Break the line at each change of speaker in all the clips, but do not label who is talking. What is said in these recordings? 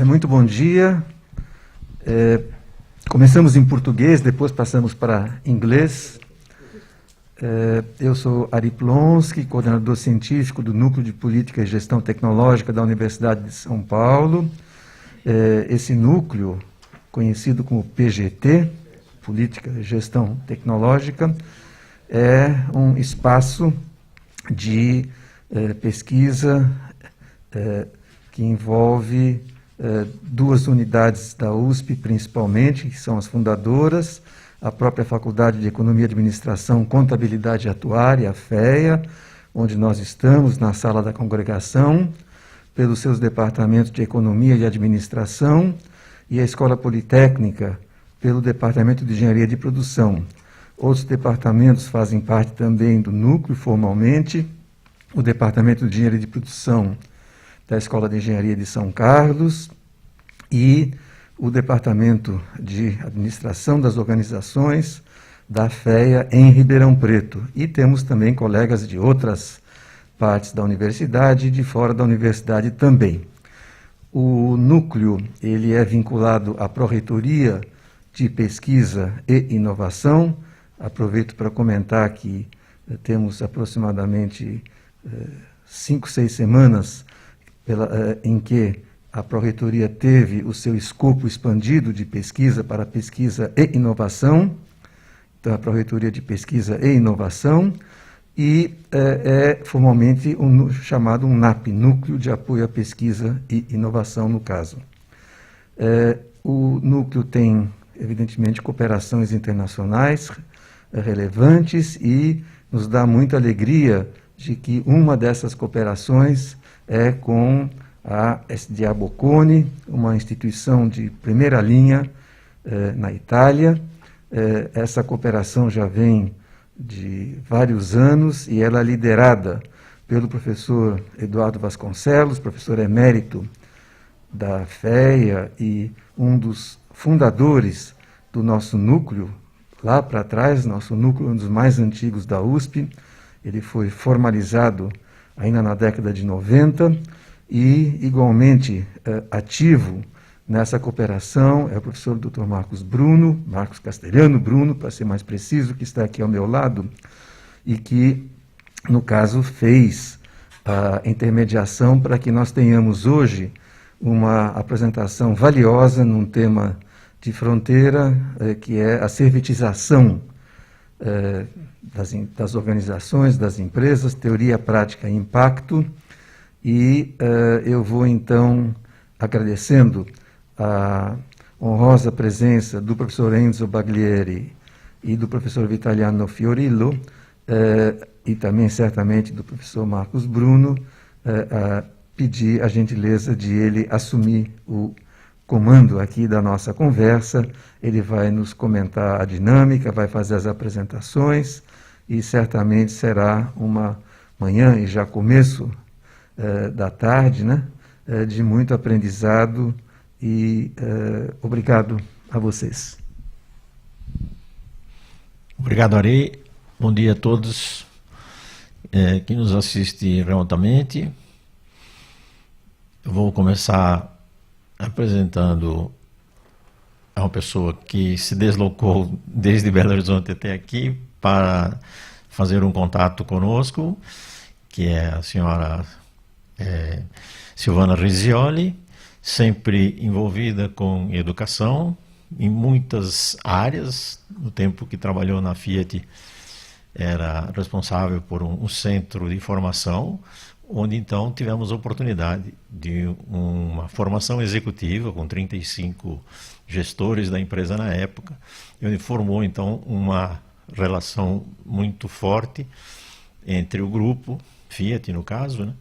Muito bom dia. Começamos em português, depois passamos para inglês. Eu sou Ari Plonsky, coordenador científico do Núcleo de Política e Gestão Tecnológica da Universidade de São Paulo. Esse núcleo, conhecido como PGT, Política e Gestão Tecnológica, é um espaço de pesquisa que envolve duas unidades da USP, principalmente, que são as fundadoras, a própria Faculdade de Economia e Administração, Contabilidade e Atuária, a FEA, onde nós estamos, na sala da congregação, pelos seus departamentos de Economia e Administração, e a Escola Politécnica, pelo Departamento de Engenharia de Produção. Outros departamentos fazem parte também do núcleo, formalmente, o Departamento de Engenharia de Produção da Escola de Engenharia de São Carlos e o Departamento de Administração das Organizações da FEA em Ribeirão Preto. E temos também colegas de outras partes da universidade e de fora da universidade também. O núcleo ele é vinculado à Pró-Reitoria de Pesquisa e Inovação. Aproveito para comentar que temos aproximadamente 5, 6 semanas em que a Pró-Reitoria teve o seu escopo expandido de pesquisa para pesquisa e inovação, então a Pró-Reitoria de Pesquisa e Inovação, e é formalmente chamado um NAP, Núcleo de Apoio à Pesquisa e Inovação, no caso. O núcleo tem, evidentemente, cooperações internacionais relevantes e nos dá muita alegria de que uma dessas cooperações é com a SDA Bocconi, uma instituição de primeira linha na Itália. Essa cooperação já vem de vários anos e ela é liderada pelo professor Eduardo Vasconcelos, professor emérito da FEA e um dos fundadores do nosso núcleo, lá para trás, nosso núcleo, um dos mais antigos da USP. Ele foi formalizado ainda na década de 90 e, igualmente, ativo nessa cooperação é o professor Dr. Marcos Castelhano Bruno, para ser mais preciso, que está aqui ao meu lado, e que, no caso, fez a intermediação para que nós tenhamos hoje uma apresentação valiosa num tema de fronteira, que é a servitização das organizações, das empresas, teoria, prática e impacto. E eu vou, então, agradecendo a honrosa presença do professor Vincenzo Baglieri e do professor Vitaliano Fiorillo, e também, certamente, do professor Marcos Bruno, a pedir a gentileza de ele assumir o comando aqui da nossa conversa. Ele vai nos comentar a dinâmica, vai fazer as apresentações, e certamente será uma manhã, e já começo da tarde, né, de muito aprendizado, e obrigado a vocês.
Obrigado, Ari. Bom dia a todos que nos assistem remotamente. Eu vou começar apresentando uma pessoa que se deslocou desde Belo Horizonte até aqui para fazer um contato conosco, que é a senhora Silvana Risioli, sempre envolvida com educação em muitas áreas. No tempo que trabalhou na Fiat, era responsável por um centro de formação, onde então tivemos a oportunidade de uma formação executiva com 35 gestores da empresa na época, e onde formou então uma relação muito forte entre o grupo, Fiat no caso, né,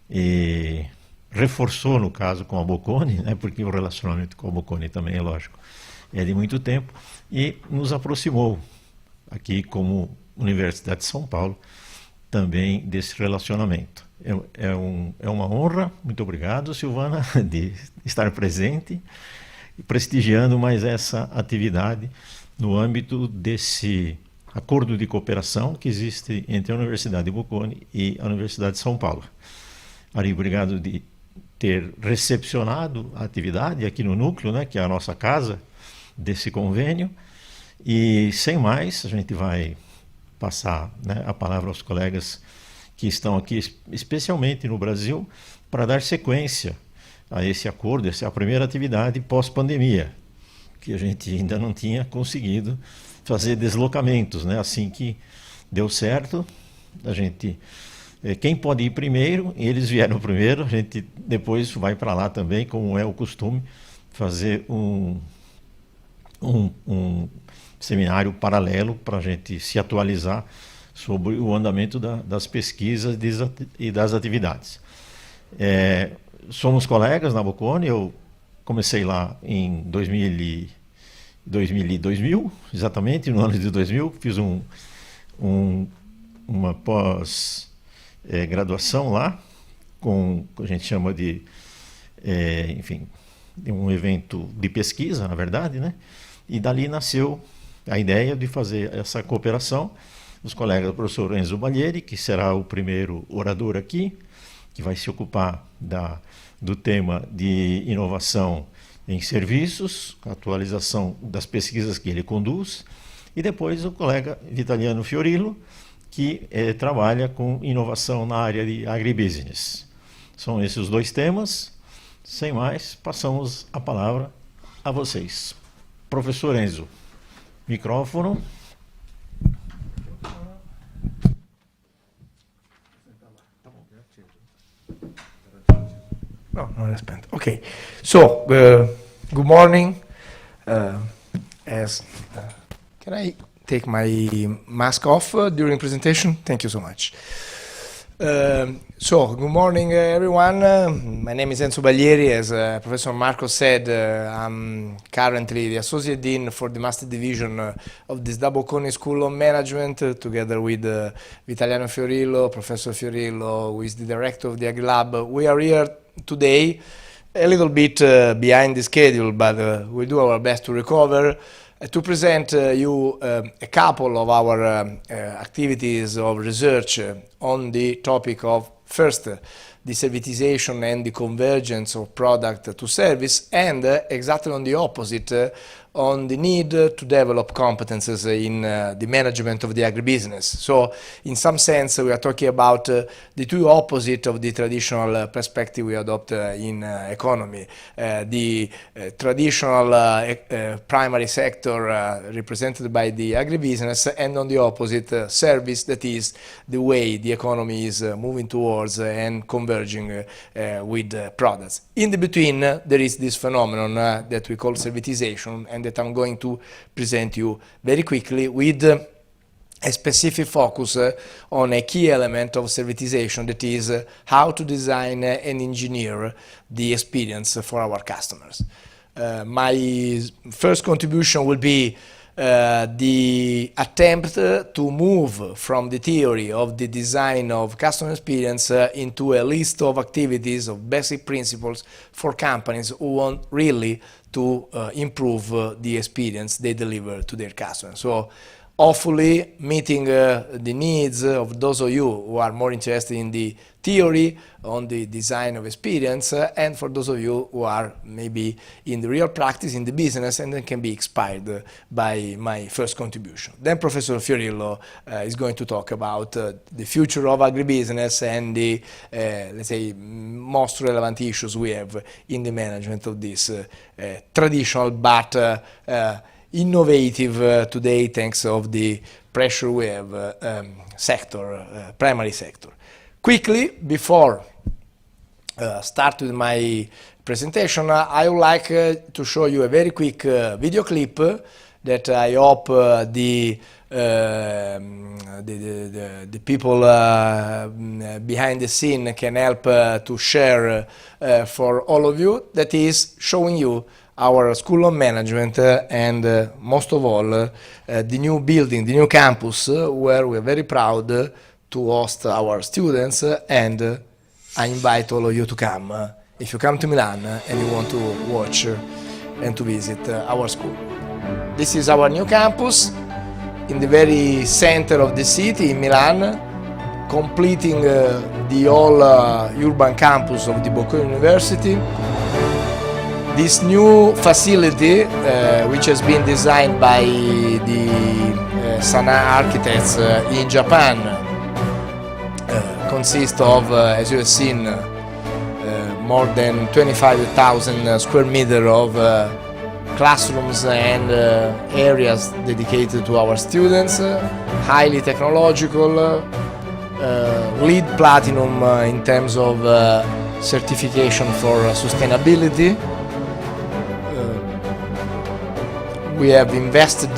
e reforçou no caso com a Bocconi, né, porque o relacionamento com a Bocconi também, é lógico, é de muito tempo, e nos aproximou aqui como Universidade de São Paulo também desse relacionamento. É uma honra, muito obrigado, Silvana, de estar presente e prestigiando mais essa atividade no âmbito desse acordo de cooperação que existe entre a Universidade de Bocconi e a Universidade de São Paulo. Ari, obrigado de ter recepcionado a atividade aqui no núcleo, né, que é a nossa casa desse convênio. E sem mais, a gente vai passar, né, a palavra aos colegas que estão aqui, especialmente no Brasil, para dar sequência a esse acordo. Essa é a primeira atividade pós-pandemia, que a gente ainda não tinha conseguido fazer deslocamentos, né? Assim que deu certo, a gente, quem pode ir primeiro, eles vieram primeiro, a gente depois vai para lá também, como é o costume, fazer um seminário paralelo para a gente se atualizar sobre o andamento das pesquisas e das atividades. Somos colegas na Bocconi, eu comecei lá em 2000, exatamente, no ano de 2000, fiz uma pós-graduação lá, com a gente chama de, enfim, um evento de pesquisa, na verdade, né? E dali nasceu a ideia de fazer essa cooperação. Os colegas do professor Vincenzo Baglieri, que será o primeiro orador aqui, que vai se ocupar do tema de inovação em serviços, atualização das pesquisas que ele conduz, e depois o colega Vitaliano Fiorillo, que trabalha com inovação na área de Agribusiness. São esses os dois temas. Sem mais, passamos a palavra a vocês. Professor Enzo, micrófono.
No, non è spento. Okay, so good morning. Can I take my mask off during presentation? Thank you so much. So good morning, everyone. My name is Vincenzo Baglieri. As Professor Marco said, I'm currently the Associate Dean for the Master Division of the SDA Bocconi School of Management, together with Vitaliano Fiorillo, Professor Fiorillo, who is the Director of the AgriLab. We are here today a little bit behind the schedule, but we'll do our best to recover, to present you a couple of our activities of research on the topic of, first, the servitization and the convergence of product to service, and exactly on the opposite, on the need to develop competences in the management of the agribusiness. So, in some sense, we are talking about the two opposite of the traditional perspective we adopt in economy. The traditional primary sector represented by the agribusiness, and on the opposite, service, that is the way the economy is moving towards and converging with products. In the between, there is this phenomenon that we call servitization, and that I'm going to present you very quickly with a specific focus on a key element of servitization, that is how to design and engineer the experience for our customers. My first contribution will be the attempt to move from the theory of the design of customer experience into a list of activities, of basic principles for companies who want really to improve the experience they deliver to their customers. So, hopefully meeting the needs of those of you who are more interested in the theory, on the design of experience, and for those of you who are maybe in the real practice, in the business, and then can be inspired by my first contribution. Then Professor Fiorillo is going to talk about the future of agribusiness and the, let's say, most relevant issues we have in the management of this traditional but innovative today, thanks of the pressure we have sector, primary sector. Quickly, before start with my presentation, I would like to show you a very quick video clip that I hope the people behind the scene can help to share for all of you, that is showing you our School of Management and most of all the new building, the new campus, where we're very proud to host our students, and I invite all of you to come if you come to Milan and you want to watch and to visit our school. This is our new campus in the very center of the city in Milan. completing the whole urban campus of the Bocconi University. This new facility, which has been designed by the Sana architects in Japan, consists of, as you have seen, more than 25,000 square meters of classrooms and areas dedicated to our students, highly technological, LEED Platinum in terms of certification for sustainability. We have invested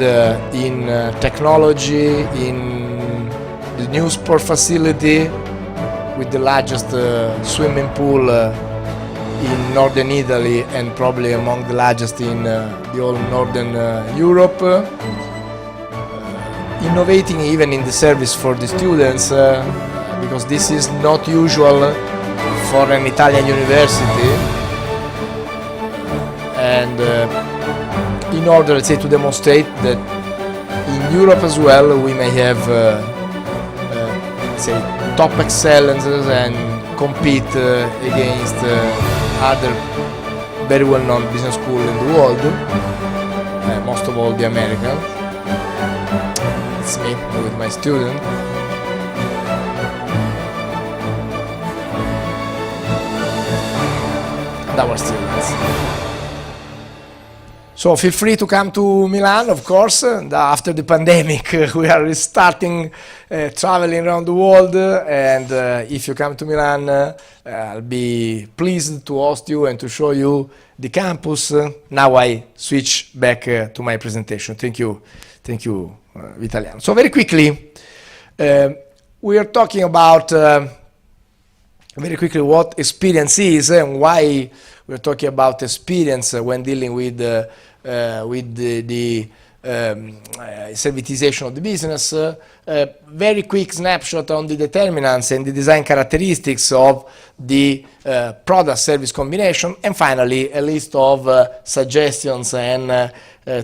in technology, in the new sport facility with the largest swimming pool in northern Italy and probably among the largest in the whole northern Europe. Innovating even in the service for the students, because this is not usual for an Italian university, and in order, let's say, to demonstrate that in Europe as well we may have let's say, top excellences and compete against other very well-known business schools in the world, most of all the Americans. It's me with my student. And our students. So feel free to come to Milan, of course. And after the pandemic, we are restarting traveling around the world. And if you come to Milan, I'll be pleased to host you and to show you the campus. Now I switch back to my presentation. Thank you, Vitaliano. So very quickly, we are talking about very quickly what experience is and why we're talking about experience when dealing with the servitization of the business. Very quick snapshot on the determinants and the design characteristics of the product service combination, and finally a list of suggestions and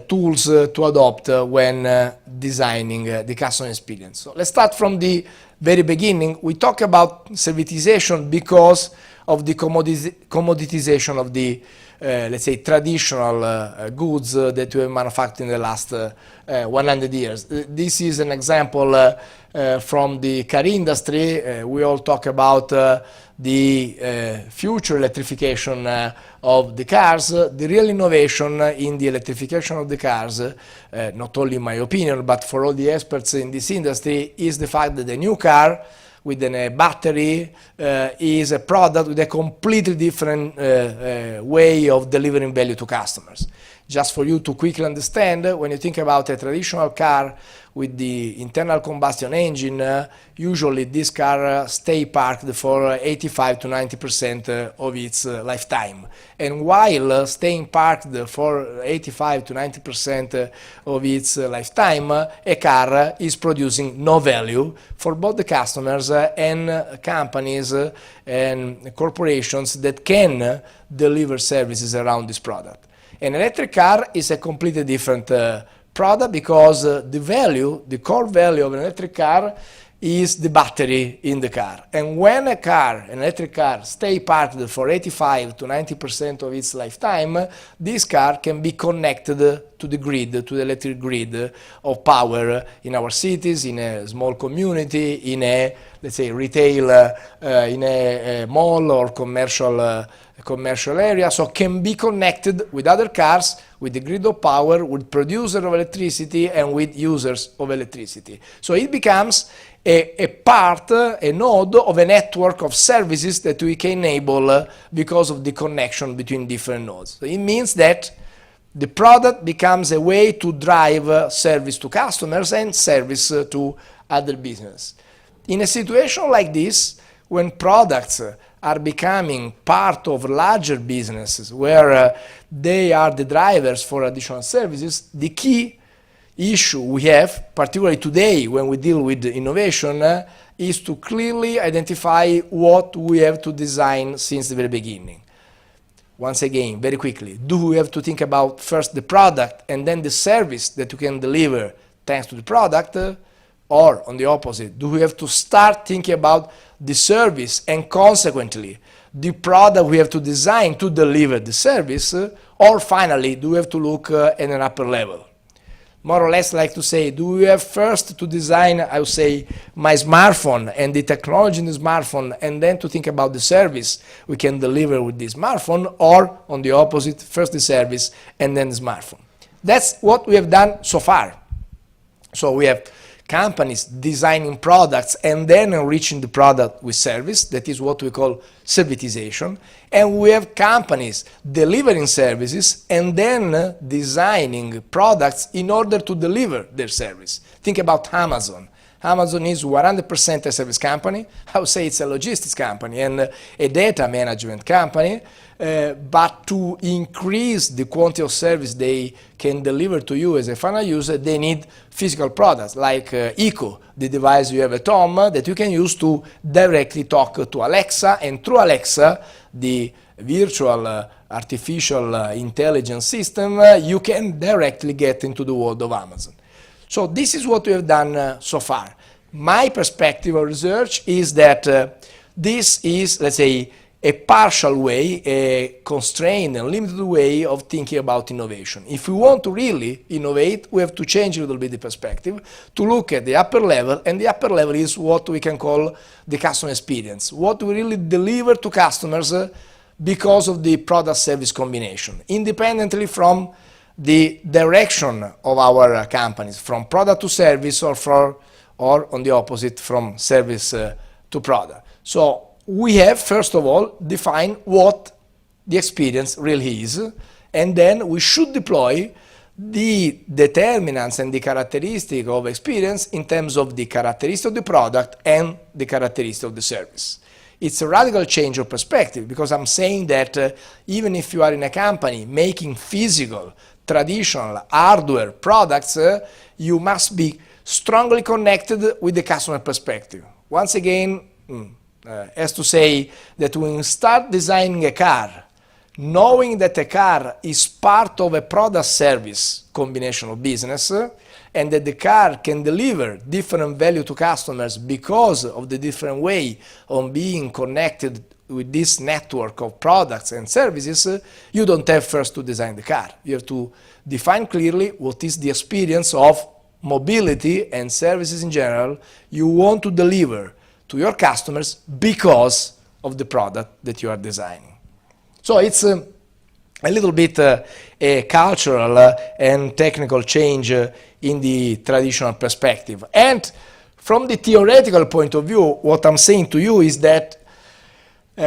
tools to adopt when designing the customer experience. So let's start from the very beginning. We talk about servitization because of the commoditization of the let's say traditional goods that we have manufactured in the last 100 years. This is an example from the car industry. We all talk about the future electrification of the cars. The real innovation in the electrification of the cars, not only in my opinion, but for all the experts in this industry, is the fact that the new car with a battery is a product with a completely different way of delivering value to customers. Just for you to quickly understand, when you think about a traditional car with the internal combustion engine, usually this car stay parked for 85 to 90% of its lifetime. And while staying parked for 85 to 90% of its lifetime, a car is producing no value for both the customers and companies and corporations that can deliver services around this product. An electric car is a completely different product because the core value of an electric car is the battery in the car. And when an electric car stay parked for 85 to 90% of its lifetime, this car can be connected to the grid, to the electric grid of power in our cities, in a small community, in a, let's say, retail, in a mall or commercial area, so can be connected with other cars, with the grid of power, with producer of electricity and with users of electricity. So it becomes a part, a node of a network of services that we can enable because of the connection between different nodes. So it means that the product becomes a way to drive service to customers and service to other business. In a situation like this, when products are becoming part of larger businesses where they are the drivers for additional services, the key issue we have, particularly today when we deal with innovation, is to clearly identify what we have to design since the very beginning. Once again, very quickly, do we have to think about first the product and then the service that you can deliver thanks to the product? Or, on the opposite, do we have to start thinking about the service and consequently the product we have to design to deliver the service? Or finally, do we have to look at an upper level? More or less like to say, do we have first to design, I would say, my smartphone and the technology in the smartphone, and then to think about the service we can deliver with this smartphone, or on the opposite, first the service and then the smartphone? That's what we have done so far. So we have companies designing products and then enriching the product with service. That is what we call servitization. And we have companies delivering services and then designing products in order to deliver their service. Think about Amazon. Amazon is 100% a service company. I would say it's a logistics company and a data management company. But to increase the quantity of service they can deliver to you as a final user, they need physical products like Echo, the device you have at home that you can use to directly talk to Alexa, and through Alexa, the virtual artificial intelligence system, you can directly get into the world of Amazon. So this is what we have done so far. My perspective of research is that this is, let's say, a partial way, a constrained and limited way of thinking about innovation. If we want to really innovate, we have to change a little bit the perspective to look at the upper level, and the upper level is what we can call the customer experience, what we really deliver to customers because of the product-service combination, independently from the direction of our companies, from product to service, or on the opposite, from service to product. So we have, first of all, defined what the experience really is, and then we should deploy the determinants and the characteristic of experience in terms of the characteristic of the product and the characteristic of the service. It's a radical change of perspective, because I'm saying that even if you are in a company making physical, traditional hardware products, you must be strongly connected with the customer perspective. Once again, as to say that when you start designing a car, knowing that a car is part of a product-service combination of business, and that the car can deliver different value to customers because of the different way of being connected with this network of products and services, you don't have first to design the car. You have to define clearly what is the experience of mobility and services in general you want to deliver to your customers because of the product that you are designing. So it's a little bit a cultural and technical change in the traditional perspective. And from the theoretical point of view, what I'm saying to you is that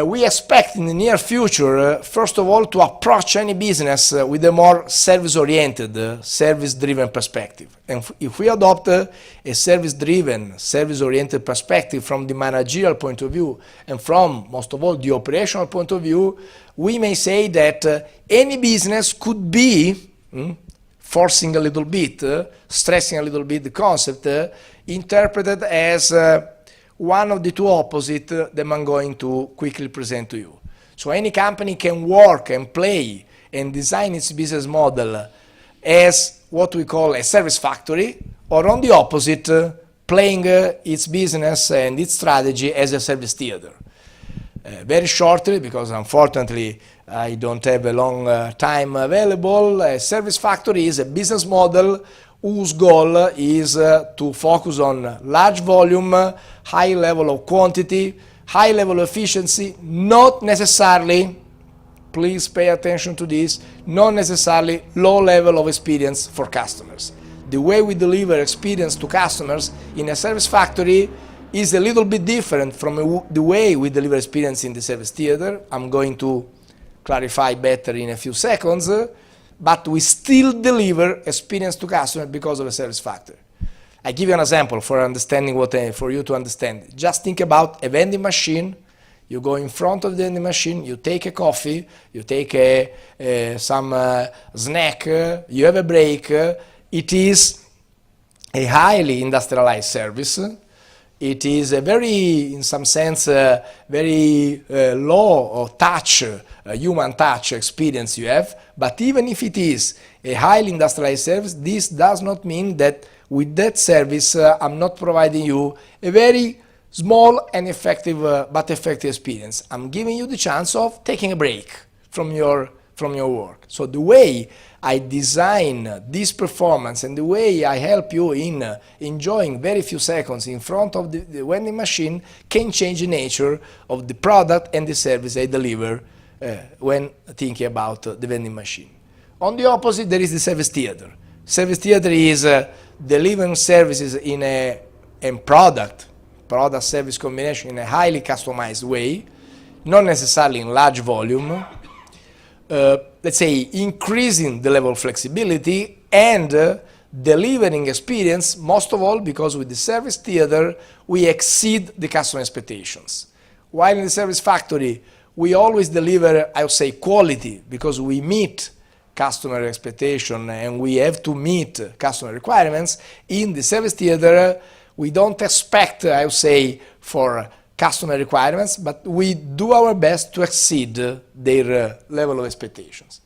we expect in the near future, first of all, to approach any business with a more service-oriented, service-driven perspective. And if we adopt a service-driven, service-oriented perspective from the managerial point of view and from, most of all, the operational point of view, we may say that any business could be, forcing a little bit, stressing a little bit the concept, interpreted as one of the two opposites that I'm going to quickly present to you. So any company can work and play and design its business model as what we call a service factory, or on the opposite, playing its business and its strategy as a service theater. Very shortly, because unfortunately I don't have a long time available, a service factory is a business model whose goal is to focus on large volume, high level of quantity, high level of efficiency, not necessarily, please pay attention to this, not necessarily low level of experience for customers. The way we deliver experience to customers in a service factory is a little bit different from the way we deliver experience in the service theater. I'm going to clarify better in a few seconds. But we still deliver experience to customers because of a service factory. I give you an example for understanding for you to understand. Just think about a vending machine. You go in front of the vending machine, you take a coffee, you take some snack, you have a break. It is a highly industrialized service. It is a very, in some sense, very low or touch, human touch experience you have. But even if it is a highly industrialized service, this does not mean that with that service, I'm not providing you a very small and effective, but effective experience. I'm giving you the chance of taking a break from your work. So the way I design this performance and the way I help you in enjoying very few seconds in front of the vending machine can change the nature of the product and the service I deliver when thinking about the vending machine. On the opposite, there is the service theater. Service theater is delivering services in a product-service combination in a highly customized way, not necessarily in large volume, let's say increasing the level of flexibility and delivering experience, most of all because with the service theater we exceed the customer expectations. While in the service factory we always deliver, I would say, quality because we meet customer expectation and we have to meet customer requirements. In the service theater we don't expect, I would say, for customer requirements, but we do our best to exceed their level of expectations.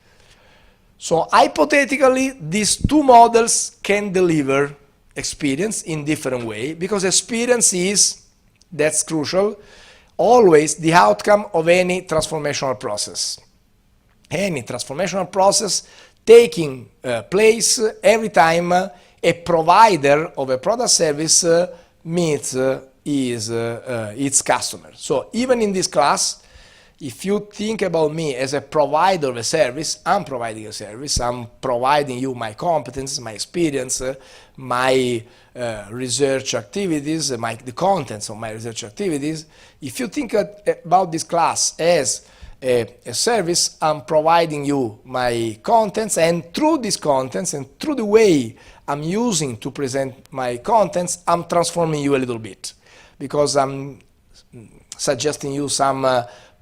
So hypothetically, these two models can deliver experience in different way, because experience is, that's crucial, always the outcome of any transformational process. Any transformational process taking place every time a provider of a product service meets its customer. So even in this class, if you think about me as a provider of a service, I'm providing a service, I'm providing you my competence, my experience, my research activities, the contents of my research activities. If you think about this class as a service, I'm providing you my contents, and through these contents and through the way I'm using to present my contents, I'm transforming you a little bit, because I'm suggesting you some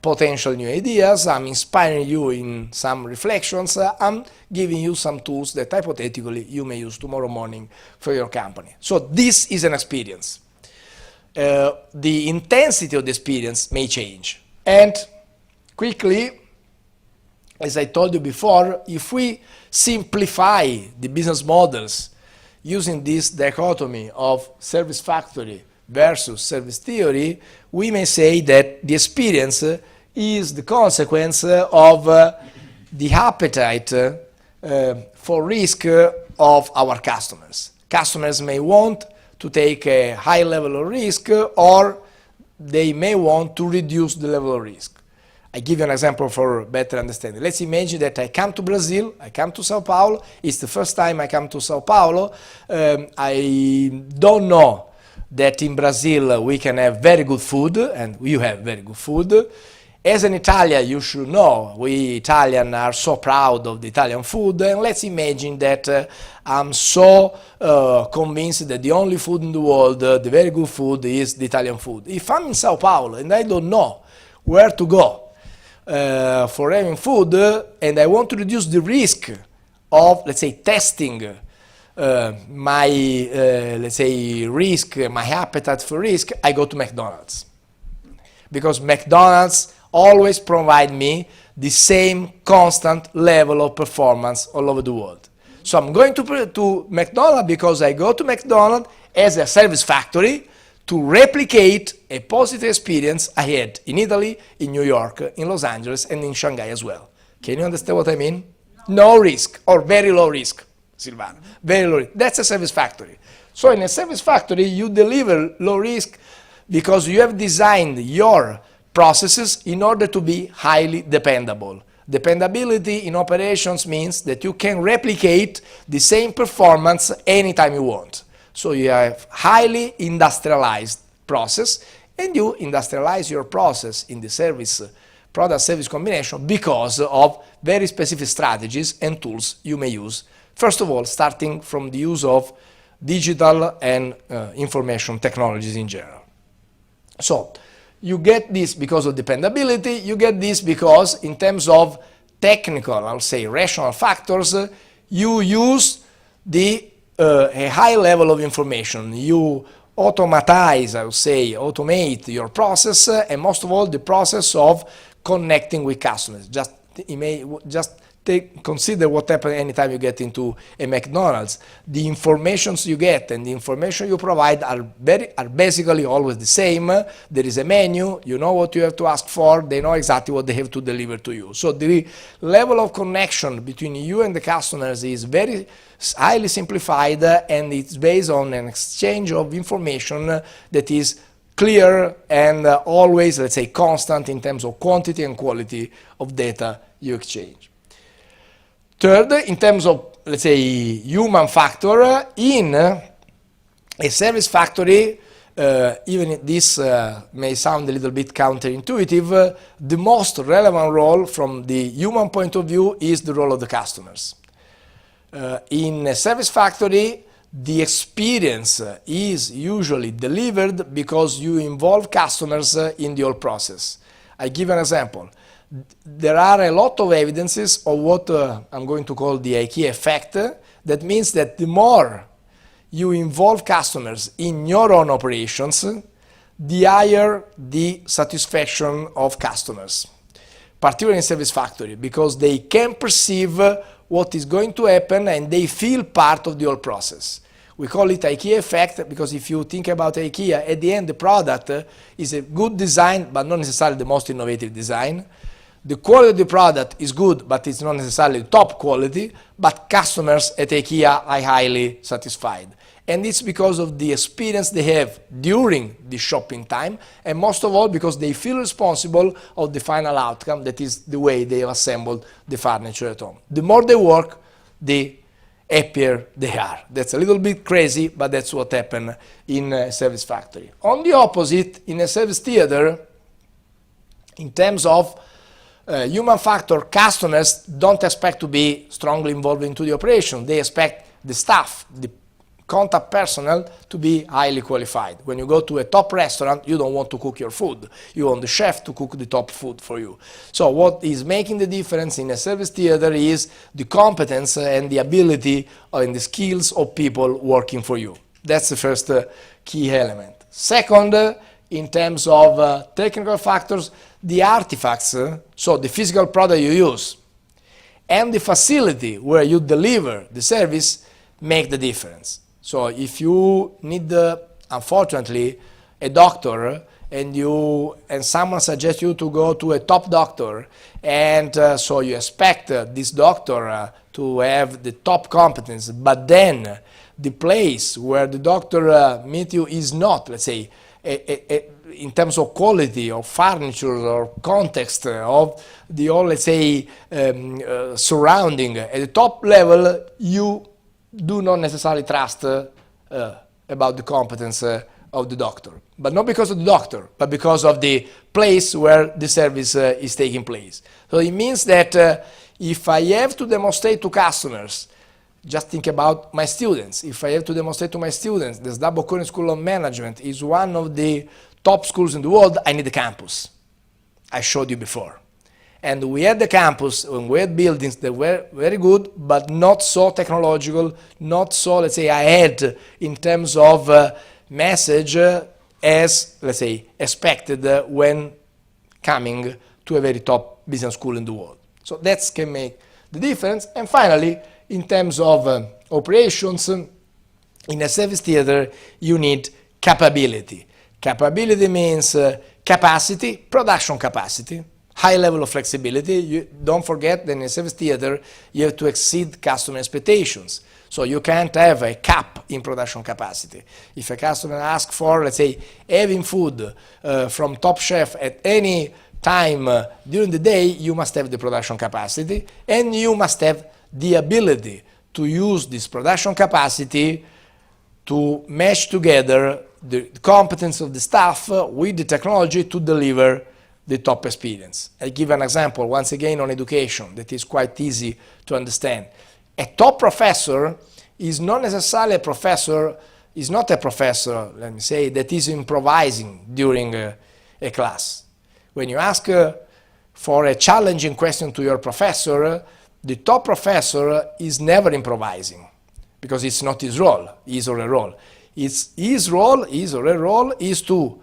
potential new ideas, I'm inspiring you in some reflections, I'm giving you some tools that hypothetically you may use tomorrow morning for your company. So this is an experience. The intensity of the experience may change. And quickly, as I told you before, if we simplify the business models using this dichotomy of service factory versus service theory, we may say that the experience is the consequence of the appetite for risk of our customers. Customers may want to take a high level of risk, or they may want to reduce the level of risk. I give you an example for better understanding. Let's imagine that I come to Brazil, I come to Sao Paulo, it's the first time I come to Sao Paulo, I don't know that in Brazil we can have very good food, and you have very good food. As an Italian, you should know, we Italians are so proud of the Italian food, and let's imagine that I'm so convinced that the only food in the world, the very good food, is the Italian food. If I'm in Sao Paulo and I don't know where to go for having food, and I want to reduce the risk of, let's say, testing my, let's say, risk, my appetite for risk, I go to McDonald's. Because McDonald's always provide me the same constant level of performance all over the world. So I'm going to McDonald's because I go to McDonald's as a service factory to replicate a positive experience I had in Italy, in New York, in Los Angeles, and in Shanghai as well. Can you understand what I mean? No risk, or very low risk, Silvana. Very low risk. That's a service factory. So in a service factory, you deliver low risk because you have designed your processes in order to be highly dependable. Dependability in operations means that you can replicate the same performance anytime you want. So you have highly industrialized process, and you industrialize your process in the service, product-service combination because of very specific strategies and tools you may use. First of all, starting from the use of digital and information technologies in general. So you get this because of dependability, you get this because in terms of technical, I'll say rational factors, you use a high level of information. You automate your process, and most of all the process of connecting with customers. Just consider what happens anytime you get into a McDonald's. The informations you get and the information you provide are basically always the same. There is a menu, you know what you have to ask for, they know exactly what they have to deliver to you. So the level of connection between you and the customers is very highly simplified, and it's based on an exchange of information that is clear and always, let's say, constant in terms of quantity and quality of data you exchange. Third, in terms of, let's say, human factor, in a service factory, even if this may sound a little bit counterintuitive, the most relevant role from the human point of view is the role of the customers. In a service factory, the experience is usually delivered because you involve customers in the whole process. I give an example. There are a lot of evidences of what I'm going to call the IKEA effect. That means that the more you involve customers in your own operations, the higher the satisfaction of customers, particularly in service factory, because they can perceive what is going to happen and they feel part of the whole process. We call it IKEA effect because if you think about IKEA, at the end the product is a good design but not necessarily the most innovative design. The quality of the product is good, but it's not necessarily top quality, but customers at IKEA are highly satisfied. And it's because of the experience they have during the shopping time, and most of all because they feel responsible of the final outcome, that is the way they have assembled the furniture at home. The more they work, the happier they are. That's a little bit crazy, but that's what happens in a service factory. On the opposite, in a service theater, in terms of human factor, customers don't expect to be strongly involved into the operation. They expect the staff, the contact personnel to be highly qualified. When you go to a top restaurant, you don't want to cook your food. You want the chef to cook the top food for you. So what is making the difference in a service theater is the competence and the ability and the skills of people working for you. That's the first key element. Second, in terms of technical factors, the artifacts, so the physical product you use, and the facility where you deliver the service make the difference. So if you need, unfortunately, a doctor and someone suggests you to go to a top doctor, and so you expect this doctor to have the top competence, but then the place where the doctor meets you is not, let's say, in terms of quality of furniture or context of the whole, let's say, surrounding. At the top level, you do not necessarily trust about the competence of the doctor. But not because of the doctor, but because of the place where the service is taking place. So it means that if I have to demonstrate to customers, just think about my students. If I have to demonstrate to my students the SDA Bocconi School of Management is one of the top schools in the world, I need a campus. I showed you before. And we had the campus, and we had buildings that were very good, but not so technological, not so, let's say, ahead in terms of message as, let's say, expected when coming to a very top business school in the world. So that can make the difference. And finally, in terms of operations, in a service theater, you need capability. Capability means capacity, production capacity, high level of flexibility. You don't forget that in a service theater, you have to exceed customer expectations. So you can't have a cap in production capacity. If a customer asks for, let's say, having food from Top Chef at any time during the day, you must have the production capacity, and you must have the ability to use this production capacity to mesh together the competence of the staff with the technology to deliver the top experience. I give an example, once again, on education that is quite easy to understand. A top professor is not necessarily a professor, is not a professor, let me say, that is improvising during a class. When you ask for a challenging question to your professor, the top professor is never improvising because it's not his role, his or her role. His or her role is to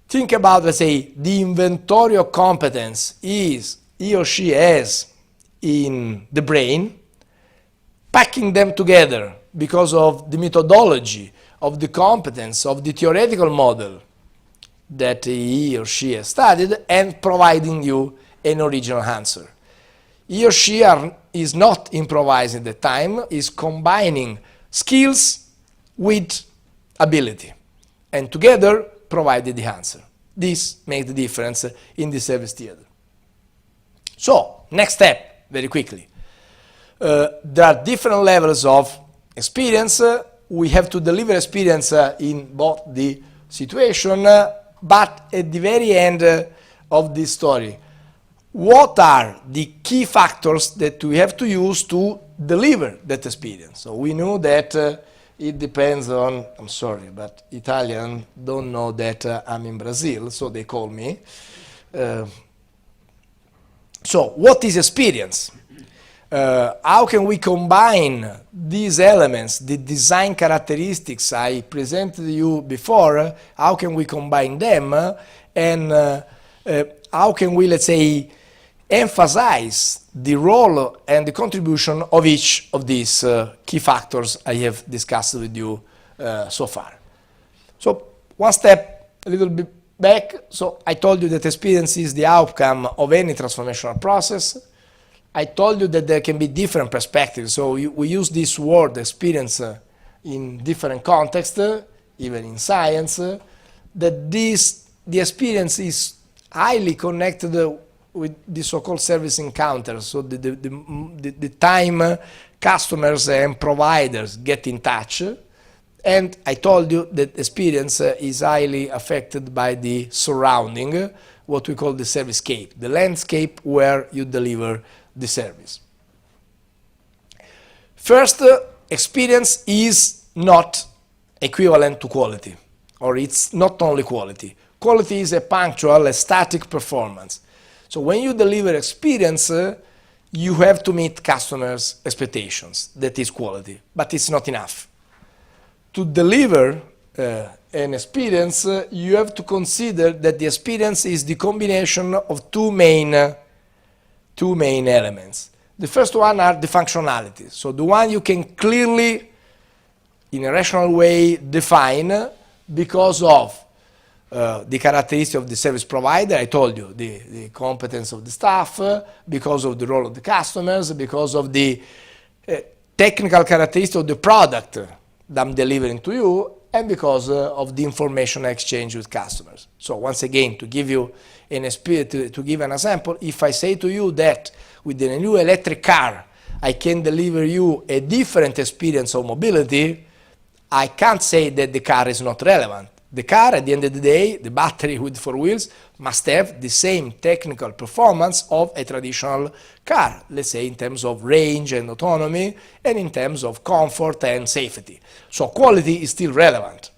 think about, let's say, the inventory of competence he or she has in the brain, packing them together because of the methodology, of the competence, of the theoretical model that he or she has studied, and providing you an original answer. He or she is not improvising the time, is combining skills with ability, and together provided the answer. This makes the difference in the service theater. So, next step, very quickly. There are different levels of experience. We have to deliver experience in both the situation, but at the very end of this story, what are the key factors that we have to use to deliver that experience? So we know that it depends on, I'm sorry, but Italians don't know that I'm in Brazil, so they call me. So what is experience? How can we combine these elements, the design characteristics I presented to you before, how can we combine them, and how can we, let's say, emphasize the role and the contribution of each of these key factors I have discussed with you so far. So one step a little bit back. So I told you that experience is the outcome of any transformational process. I told you that there can be different perspectives. So we use this word experience in different contexts, even in science, that the experience is highly connected with the so-called service encounters, so the time customers and providers get in touch. And I told you that experience is highly affected by the surrounding, what we call the servicescape, the landscape where you deliver the service. First, experience is not equivalent to quality, or it's not only quality. Quality is a punctual, a static performance. So when you deliver experience, you have to meet customers' expectations. That is quality, but it's not enough. To deliver an experience, you have to consider that the experience is the combination of two main elements. The first one are the functionalities. So the one you can clearly, in a rational way, define because of the characteristic of the service provider. I told you, the competence of the staff, because of the role of the customers, because of the technical characteristic of the product that I'm delivering to you, and because of the information I exchange with customers. So once again, to give you an experience, to give an example, if I say to you that with the new electric car, I can deliver you a different experience of mobility, I can't say that the car is not relevant. The car, at the end of the day, the battery with 4 wheels, must have the same technical performance of a traditional car, let's say in terms of range and autonomy, and in terms of comfort and safety. So quality is still relevant.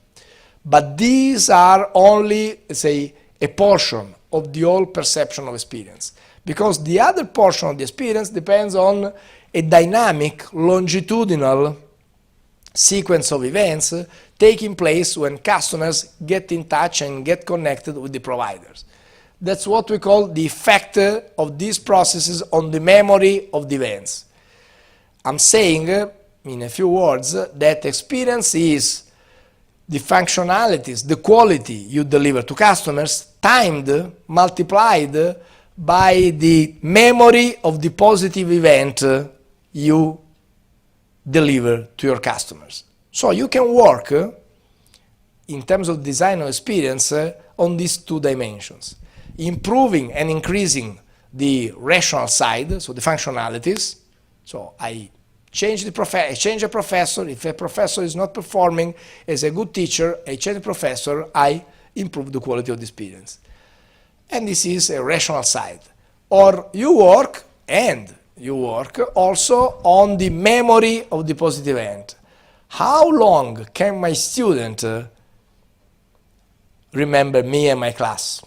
But these are only, let's say, a portion of the whole perception of experience. Because the other portion of the experience depends on a dynamic, longitudinal sequence of events taking place when customers get in touch and get connected with the providers. That's what we call the effect of these processes on the memory of the events. I'm saying, in a few words, that experience is the functionalities, the quality you deliver to customers, timed, multiplied by the memory of the positive event you deliver to your customers. So you can work in terms of design of experience on these two dimensions, improving and increasing the rational side, so the functionalities. So I change a professor. If a professor is not performing as a good teacher, I change the professor, I improve the quality of the experience. And this is a rational side. Or you work also on the memory of the positive event. How long can my student remember me and my class?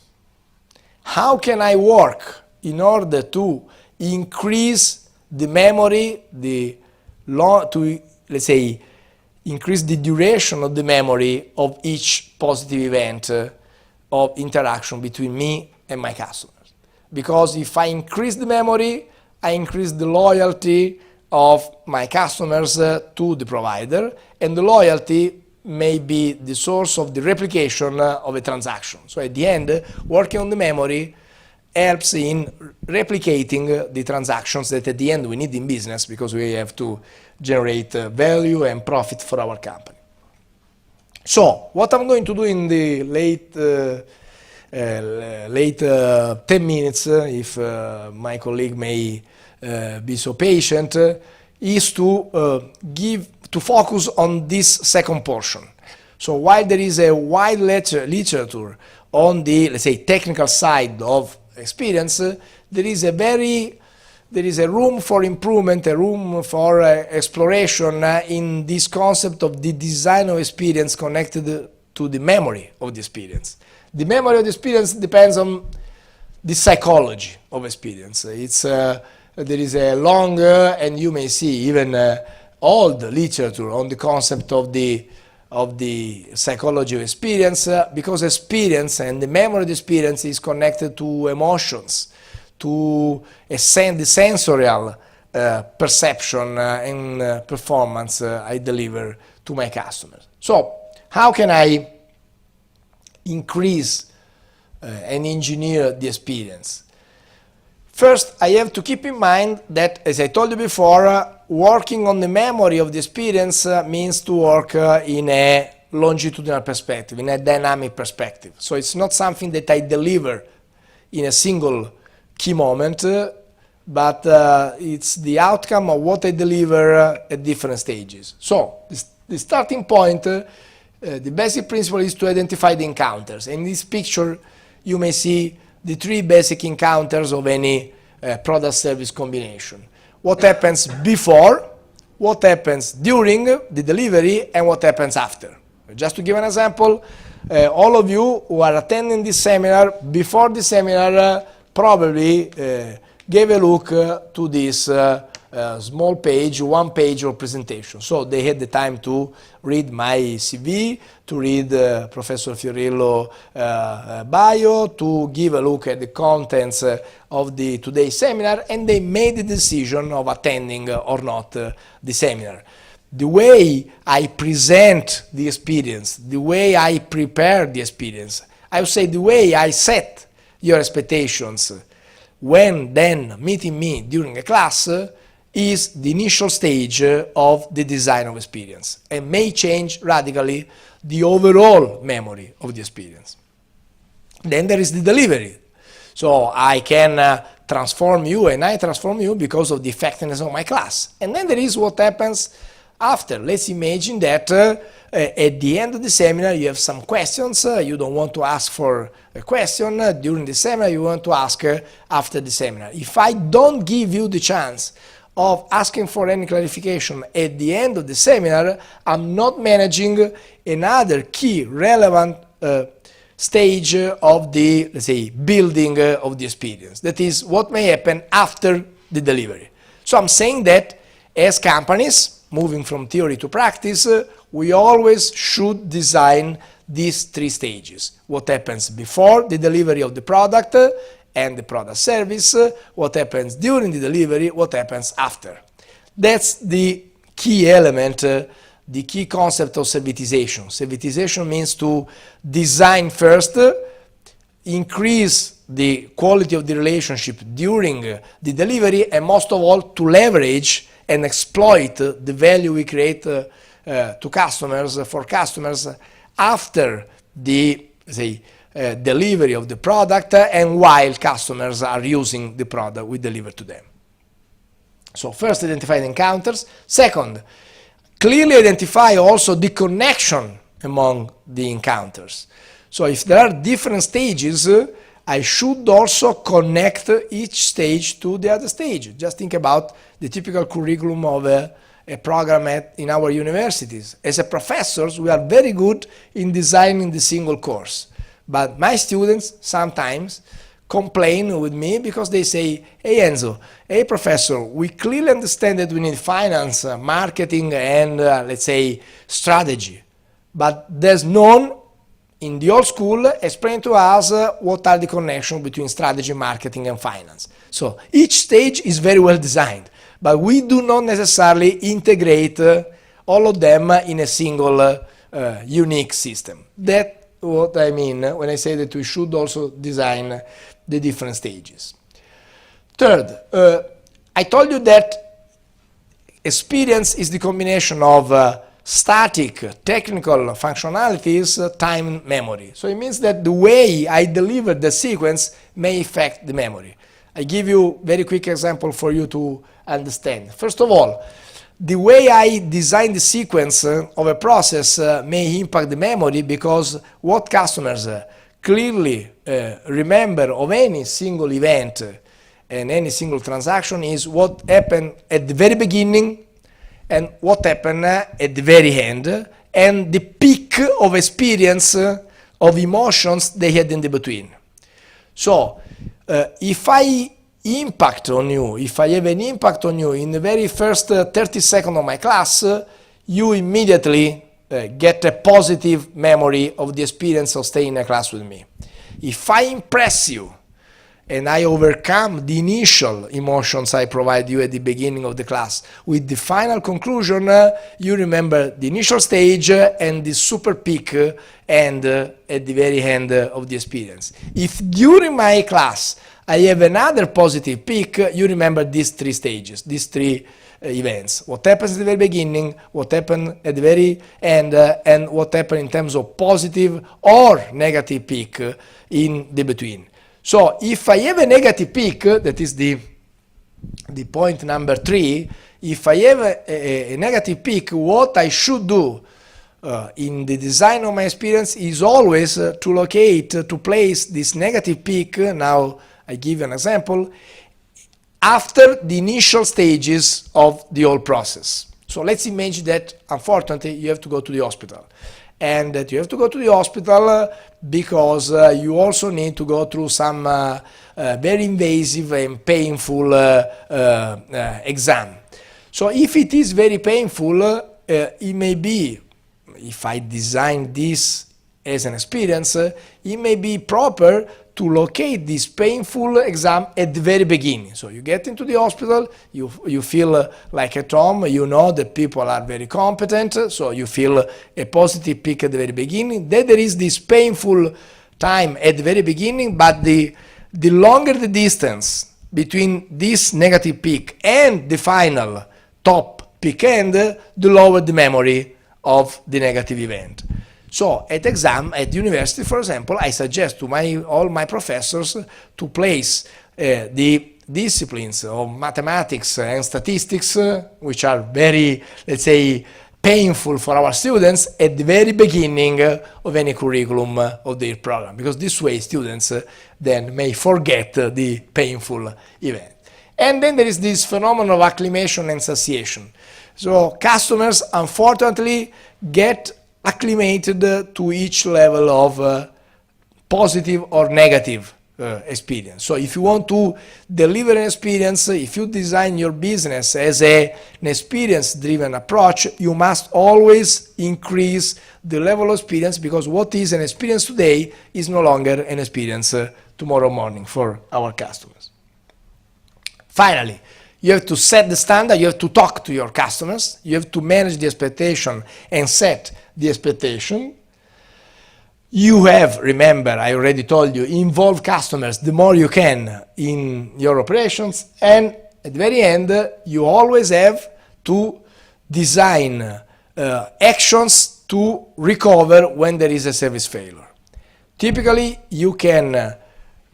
How can I work in order to increase the memory, let's say, increase the duration of the memory of each positive event of interaction between me and my customers? Because if I increase the memory, I increase the loyalty of my customers to the provider, and the loyalty may be the source of the replication of a transaction. So at the end, working on the memory helps in replicating the transactions that at the end we need in business, because we have to generate value and profit for our company. So what I'm going to do in the late 10 minutes, if my colleague may be so patient, is to focus on this second portion. So while there is a wide literature on the, let's say, technical side of experience, there is a room for improvement, a room for exploration in this concept of the design of experience connected to the memory of the experience. The memory of the experience depends on the psychology of experience. There is a long, and you may see even old literature on the concept of the psychology of experience, because experience and the memory of the experience is connected to emotions, to the sensorial perception and performance I deliver to my customers. So how can I increase and engineer the experience? First, I have to keep in mind that, as I told you before, working on the memory of the experience means to work in a longitudinal perspective, in a dynamic perspective. So it's not something that I deliver in a single key moment, but it's the outcome of what I deliver at different stages. So the starting point, the basic principle is to identify the encounters. In this picture, you may see the three basic encounters of any product-service combination. What happens before, what happens during the delivery, and what happens after. Just to give an example, all of you who are attending this seminar, before the seminar, probably gave a look to this small page, one page of presentation. So they had the time to read my CV, to read Professor Fiorillo bio, to give a look at the contents of the today's seminar, and they made the decision of attending or not the seminar. The way I present the experience, the way I prepare the experience, I would say the way I set your expectations when then meeting me during a class is the initial stage of the design of experience, and may change radically the overall memory of the experience. Then there is the delivery. So I can transform you, and I transform you because of the effectiveness of my class. And then there is what happens after. Let's imagine that at the end of the seminar you have some questions, you don't want to ask for a question during the seminar, you want to ask after the seminar. If I don't give you the chance of asking for any clarification at the end of the seminar, I'm not managing another key relevant stage of the, let's say, building of the experience. That is what may happen after the delivery. So I'm saying that as companies, moving from theory to practice, we always should design these three stages. What happens before the delivery of the product and the product service, what happens during the delivery, what happens after. That's the key element, the key concept of servitization. Servitization means to design first, increase the quality of the relationship during the delivery, and most of all to leverage and exploit the value we create to customers, for customers, after the, say, delivery of the product and while customers are using the product we deliver to them. So first, identify the encounters. Second, clearly identify also the connection among the encounters. So if there are different stages, I should also connect each stage to the other stage. Just think about the typical curriculum of a program in our universities. As a professors, we are very good in designing the single course. But my students sometimes complain with me because they say, hey Enzo, hey professor, we clearly understand that we need finance, marketing, and let's say strategy. But there's none in the old school, explained to us what are the connections between strategy, marketing, and finance. So each stage is very well designed, but we do not necessarily integrate all of them in a single unique system. That's what I mean when I say that we should also design the different stages. Third, I told you that experience is the combination of static technical functionalities, time, memory. So it means that the way I deliver the sequence may affect the memory. I give you a very quick example for you to understand. First of all, the way I design the sequence of a process may impact the memory, because what customers clearly remember of any single event and any single transaction is what happened at the very beginning and what happened at the very end, and the peak of experience of emotions they had in the between. So if I impact on you, if I have an impact on you in the very first 30 seconds of my class, you immediately get a positive memory of the experience of staying in a class with me. If I impress you and I overcome the initial emotions I provide you at the beginning of the class, with the final conclusion, you remember the initial stage and the super peak and at the very end of the experience. If during my class I have another positive peak, you remember these three stages, these three events. What happens at the very beginning, what happened at the very end, and what happened in terms of positive or negative peak in the between. So if I have a negative peak, that is the point number 3, if I have a negative peak, what I should do in the design of my experience is always to locate, to place this negative peak, now I give you an example, after the initial stages of the whole process. So let's imagine that unfortunately you have to go to the hospital, and that you have to go to the hospital because you also need to go through some very invasive and painful exam. So if it is very painful, it may be, if I design this as an experience, it may be proper to locate this painful exam at the very beginning. So you get into the hospital, you feel like at home, you know that people are very competent, so you feel a positive peak at the very beginning. Then there is this painful time at the very beginning, but the longer the distance between this negative peak and the final top peak end, the lower the memory of the negative event. So at exam, at university, for example, I suggest to all my professors to place the disciplines of mathematics and statistics, which are very, let's say, painful for our students, at the very beginning of any curriculum of their program, because this way students then may forget the painful event. And then there is this phenomenon of acclimation and satiation. So customers, unfortunately, get acclimated to each level of positive or negative experience. So if you want to deliver an experience, if you design your business as an experience-driven approach, you must always increase the level of experience, because what is an experience today is no longer an experience tomorrow morning for our customers. Finally, you have to set the standard, you have to talk to your customers, you have to manage the expectation and set the expectation. You have, remember, I already told you, involve customers the more you can in your operations, and at the very end, you always have to design actions to recover when there is a service failure. Typically, you can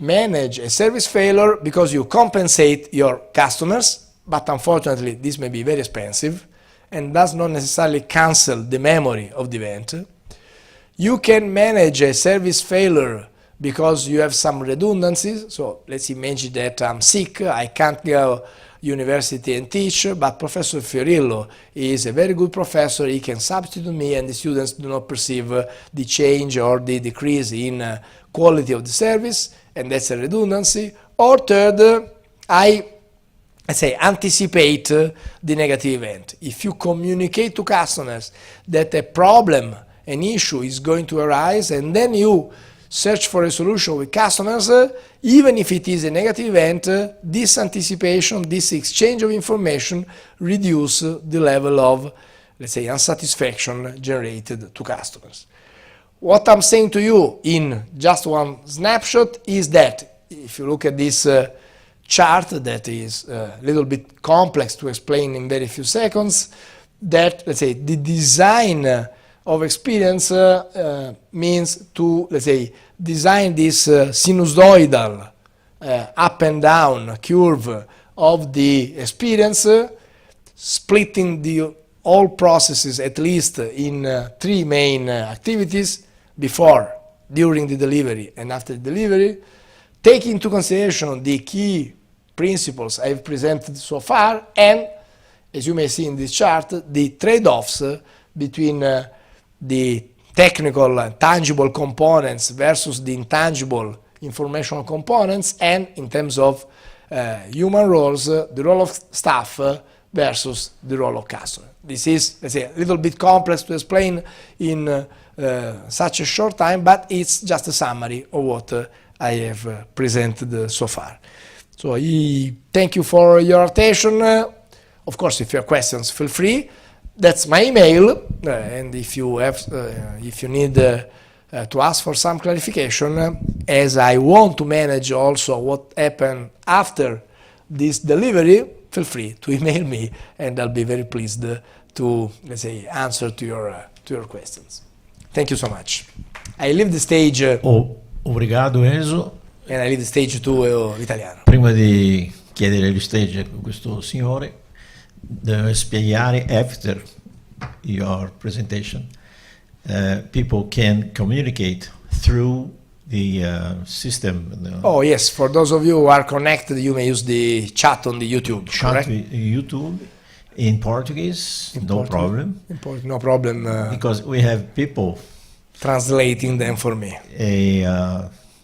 manage a service failure because you compensate your customers, but unfortunately this may be very expensive and does not necessarily cancel the memory of the event. You can manage a service failure because you have some redundancies. So let's imagine that I'm sick, I can't go university and teach, but Professor Fiorillo is a very good professor, he can substitute me and the students do not perceive the change or the decrease in quality of the service, and that's a redundancy. Or third, I anticipate the negative event. If you communicate to customers that a problem, an issue is going to arise, and then you search for a solution with customers, even if it is a negative event, this anticipation, this exchange of information reduce the level of, let's say, unsatisfaction generated to customers. What I'm saying to you in just one snapshot is that if you look at this chart that is a little bit complex to explain in very few seconds, that, let's say, the design of experience means to, let's say, design this sinusoidal up and down curve of the experience, splitting the all processes at least in three main activities: before, during the delivery, and after the delivery, taking into consideration the key principles I've presented so far, and, as you may see in this chart, the trade-offs between the technical tangible components versus the intangible informational components, and in terms of human roles, the role of staff versus the role of customer. This is, let's say, a little bit complex to explain in such a short time, but it's just a summary of what I have presented so far. So I thank you for your attention. Of course, if you have questions, feel free. That's my email, and if you have, if you need to ask for some clarification, as I want to manage also what happened after this delivery, feel free to email me, and I'll be very pleased to, let's say, answer to your questions. Thank you so much. I leave the stage.
Obrigado, Enzo.
And I leave the stage to Vitaliano.
Prima di chiedere il stage a questo signore, devo spiegare after your presentation. People can communicate through the system.
Oh yes, for those of you who are connected, you may use the chat on the YouTube.
Chat
correct?
YouTube in Portuguese, no problem.
No problem.
Because we have people
translating them for me.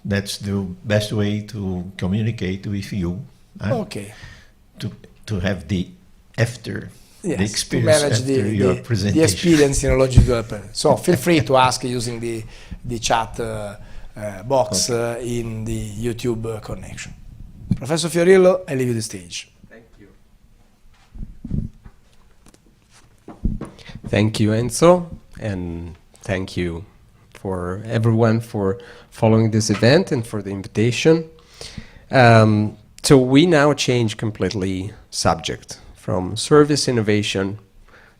That's the best way to communicate with you.
Okay.
To have the after.
Yes,
the experience
to manage
after your presentation.
the experience in a logical development. So feel free to ask using the chat box in the YouTube connection. Professor Fiorillo, I leave you the stage.
Thank you. Thank you, Enzo, and thank you for everyone for following this event and for the invitation. So we now change completely subject from service innovation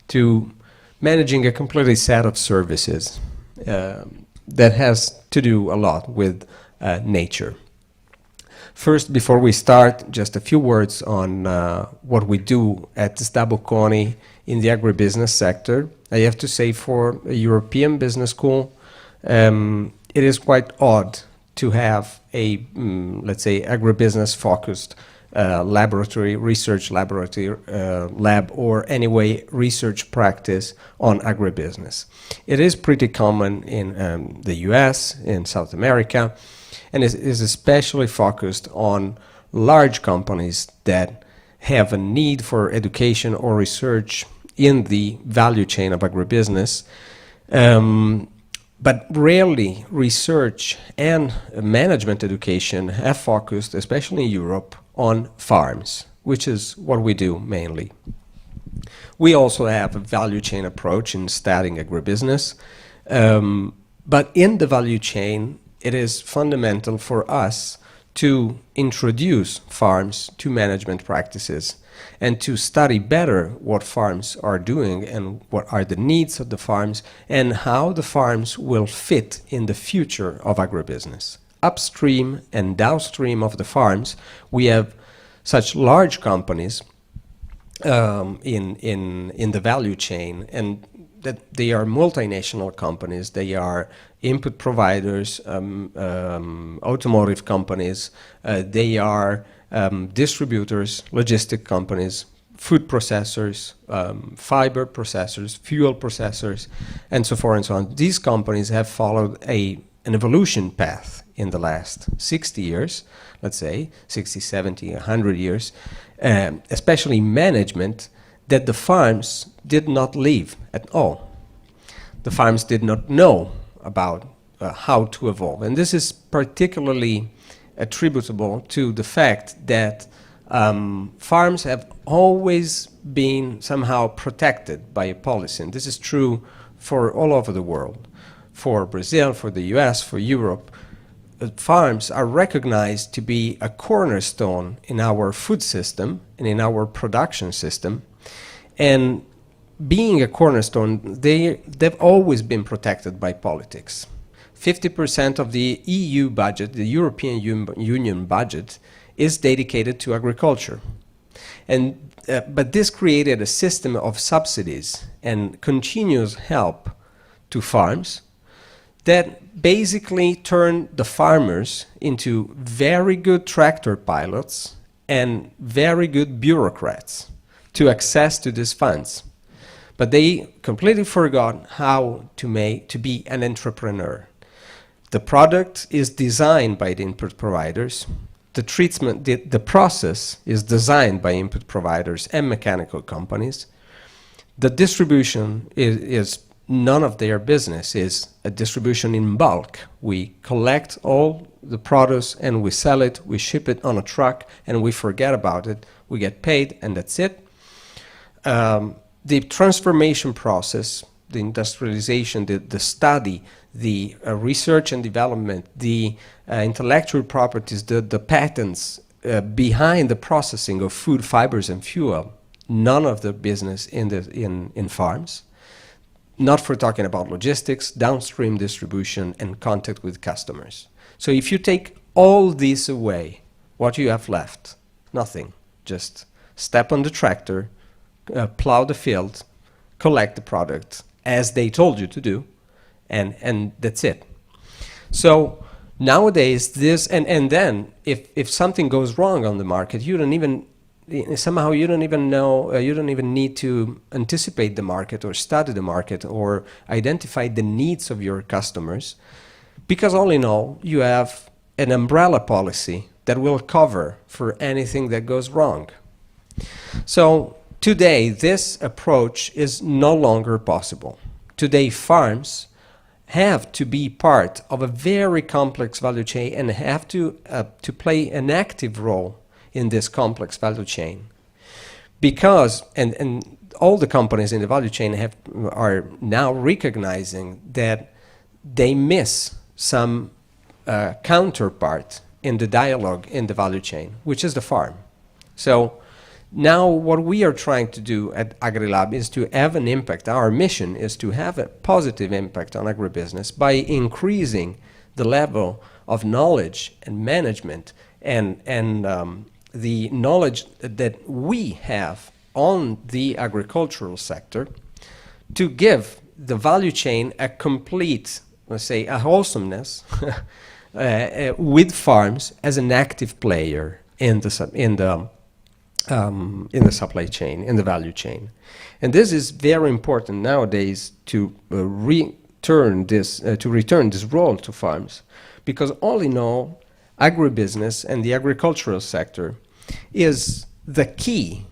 to managing a completely set of services that has to do a lot with nature. First, before we start, just a few words on what we do at SDA Bocconi in the agribusiness sector. I have to say, for a European business school, it is quite odd to have a, let's say, agribusiness-focused research laboratory, lab, or anyway research practice on agribusiness. It is pretty common in the US, in South America, and is especially focused on large companies that have a need for education or research in the value chain of agribusiness. But rarely research and management education have focused, especially in Europe, on farms, which is what we do mainly. We also have a value chain approach in studying agribusiness, but in the value chain, it is fundamental for us to introduce farms to management practices and to study better what farms are doing and what are the needs of the farms and how the farms will fit in the future of agribusiness. Upstream and downstream of the farms, we have such large companies in the value chain, and that they are multinational companies. They are input providers, automotive companies, they are distributors, logistic companies, food processors, fiber processors, fuel processors, and so forth and so on. These companies have followed an evolution path in the last 60 years, let's say, 60, 70, 100 years, especially management, that the farms did not leave at all. the farms did not know about how to evolve. And this is particularly attributable to the fact that farms have always been somehow protected by a policy. And this is true for all over the world. For Brazil, for the US, for Europe, farms are recognized to be a cornerstone in our food system and in our production system. And being a cornerstone, they've always been protected by politics. 50% of the EU budget, the European Union budget, is dedicated to agriculture. And, but this created a system of subsidies and continuous help to farms that basically turned the farmers into very good tractor pilots and very good bureaucrats to access to these funds. But they completely forgot how to be an entrepreneur. The product is designed by the input providers. The treatment, the process is designed by input providers and mechanical companies. The distribution is none of their business, is a distribution in bulk. We collect all the produce and we sell it, we ship it on a truck and we forget about it. We get paid and that's it. The transformation process, the industrialization, the study, the research and development, the intellectual properties, the patents behind the processing of food, fibers and fuel, none of the business in farms. Not for talking about logistics, downstream distribution, and contact with customers. So if you take all this away, what you have left? Nothing. Just step on the tractor, plow the field, collect the product as they told you to do, and that's it. So nowadays, this, and then if something goes wrong on the market, you don't even know, you don't even need to anticipate the market or study the market or identify the needs of your customers, because all in all, you have an umbrella policy that will cover for anything that goes wrong. So today, this approach is no longer possible. Today, farms have to be part of a very complex value chain and have to play an active role in this complex value chain, because and all the companies in the value chain are now recognizing that they miss some counterpart in the dialogue in the value chain, which is the farm. So now what we are trying to do at AgriLab is to have an impact. Our mission is to have a positive impact on agribusiness by increasing the level of knowledge and management and the knowledge that we have on the agricultural sector to give the value chain a complete, let's say, a wholesomeness with farms as an active player in the supply chain, in the value chain. And this is very important nowadays to return this role to farms, because all in all, agribusiness and the agricultural sector is the key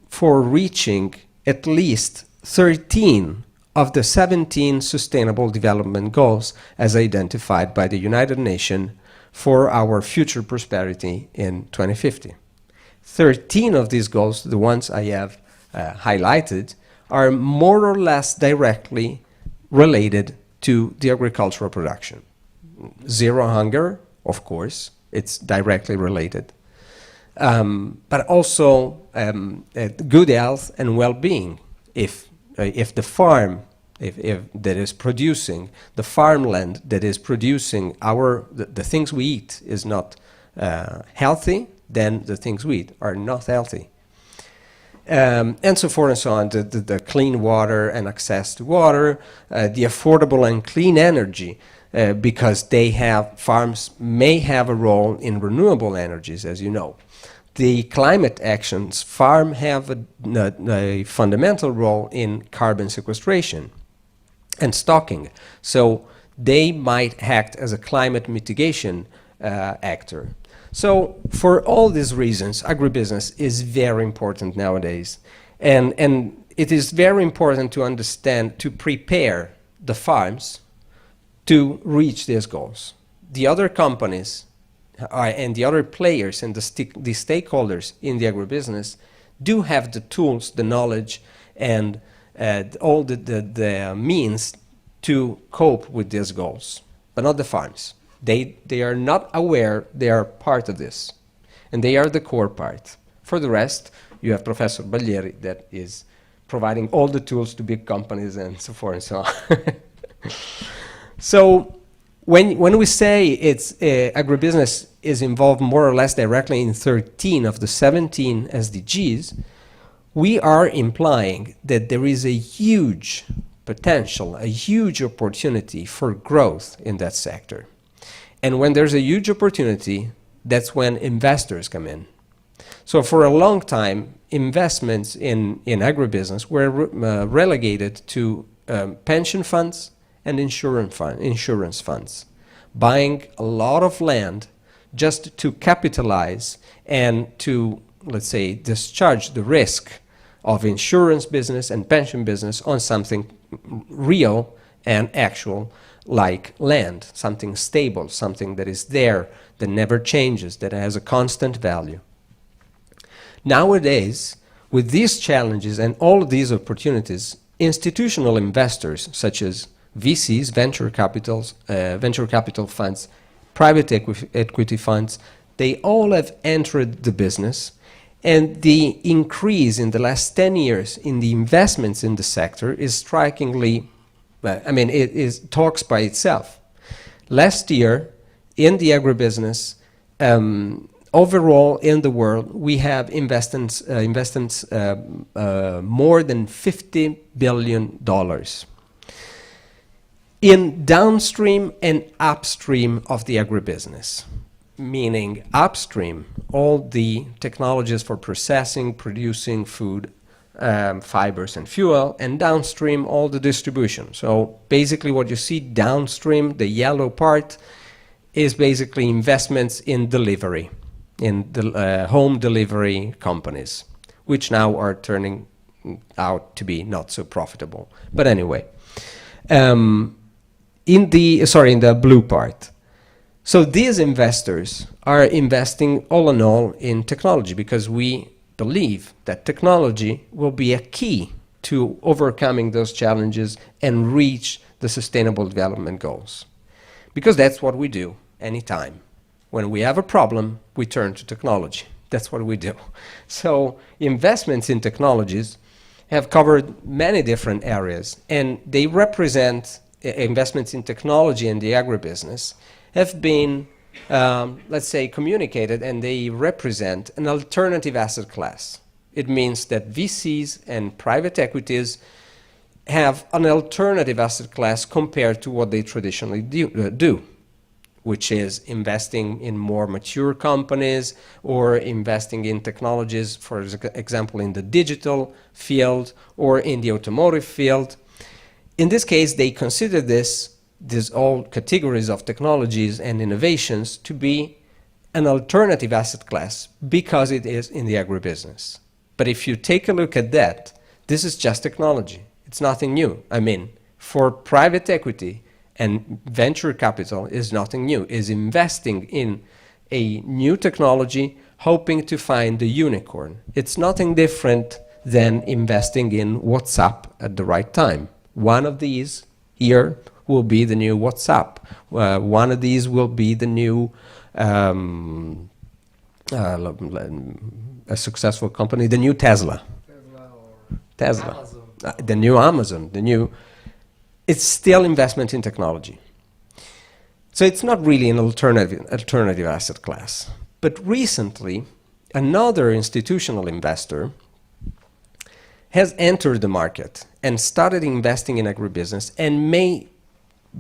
for reaching at least 13 of the 17 Sustainable Development Goals as identified by the United Nations for our future prosperity in 2050. 13 of these goals, the ones I have highlighted, are more or less directly related to the agricultural production. Zero hunger, of course, it's directly related. But also good health and well-being. If the farm, if that is producing, the farmland that is producing the things we eat is not healthy, then the things we eat are not healthy. And so forth and so on, the clean water and access to water, the affordable and clean energy, because farms may have a role in renewable energies, as you know. The climate actions, farms have a fundamental role in carbon sequestration and stocking. So they might act as a climate mitigation actor. So for all these reasons, agribusiness is very important nowadays. And it is very important to understand, to prepare the farms to reach these goals. The other companies and the other players and the stakeholders in the agribusiness do have the tools, the knowledge, and all the means to cope with these goals, but not the farms. They are not aware they are part of this, and they are the core part. For the rest, you have Professor Baglieri that is providing all the tools to big companies and so forth and so on. So when we say it's agribusiness is involved more or less directly in 13 of the 17 SDGs, we are implying that there is a huge potential, a huge opportunity for growth in that sector. And when there's a huge opportunity, that's when investors come in. So for a long time, investments in agribusiness were relegated to pension funds and insurance funds, buying a lot of land just to capitalize and to, let's say, discharge the risk of insurance business and pension business on something real and actual, like land, something stable, something that is there, that never changes, that has a constant value. Nowadays, with these challenges and all of these opportunities, institutional investors such as VCs, venture capital funds, private equity funds, they all have entered the business, and the increase in the last 10 years in the investments in the sector is strikingly, it talks by itself. Last year, in the agribusiness, overall in the world, we have investments more than $50 billion in downstream and upstream of the agribusiness, meaning upstream, all the technologies for processing, producing food, fibers and fuel, and downstream, all the distribution. So basically what you see downstream, the yellow part, is basically investments in delivery, in the home delivery companies, which now are turning out to be not so profitable. But anyway, in the blue part. So these investors are investing all in all in technology because we believe that technology will be a key to overcoming those challenges and reach the Sustainable Development Goals. Because that's what we do anytime. When we have a problem, we turn to technology. That's what we do. So investments in technologies have covered many different areas, and they represent investments in technology and the agribusiness have been, let's say, communicated, and they represent an alternative asset class. It means that VCs and private equities have an alternative asset class compared to what they traditionally do, which is investing in more mature companies or investing in technologies, for example, in the digital field or in the automotive field. In this case, they consider these all categories of technologies and innovations to be an alternative asset class because it is in the agribusiness. But if you take a look at that, this is just technology. It's nothing new. I mean, for private equity and venture capital is nothing new, is investing in a new technology, hoping to find the unicorn. It's nothing different than investing in WhatsApp at the right time. One of these here will be the new WhatsApp. One of these will be the new a successful company, the new Tesla. Tesla. The new Amazon, it's still investment in technology. So it's not really an alternative asset class. But recently, another institutional investor has entered the market and started investing in agribusiness and may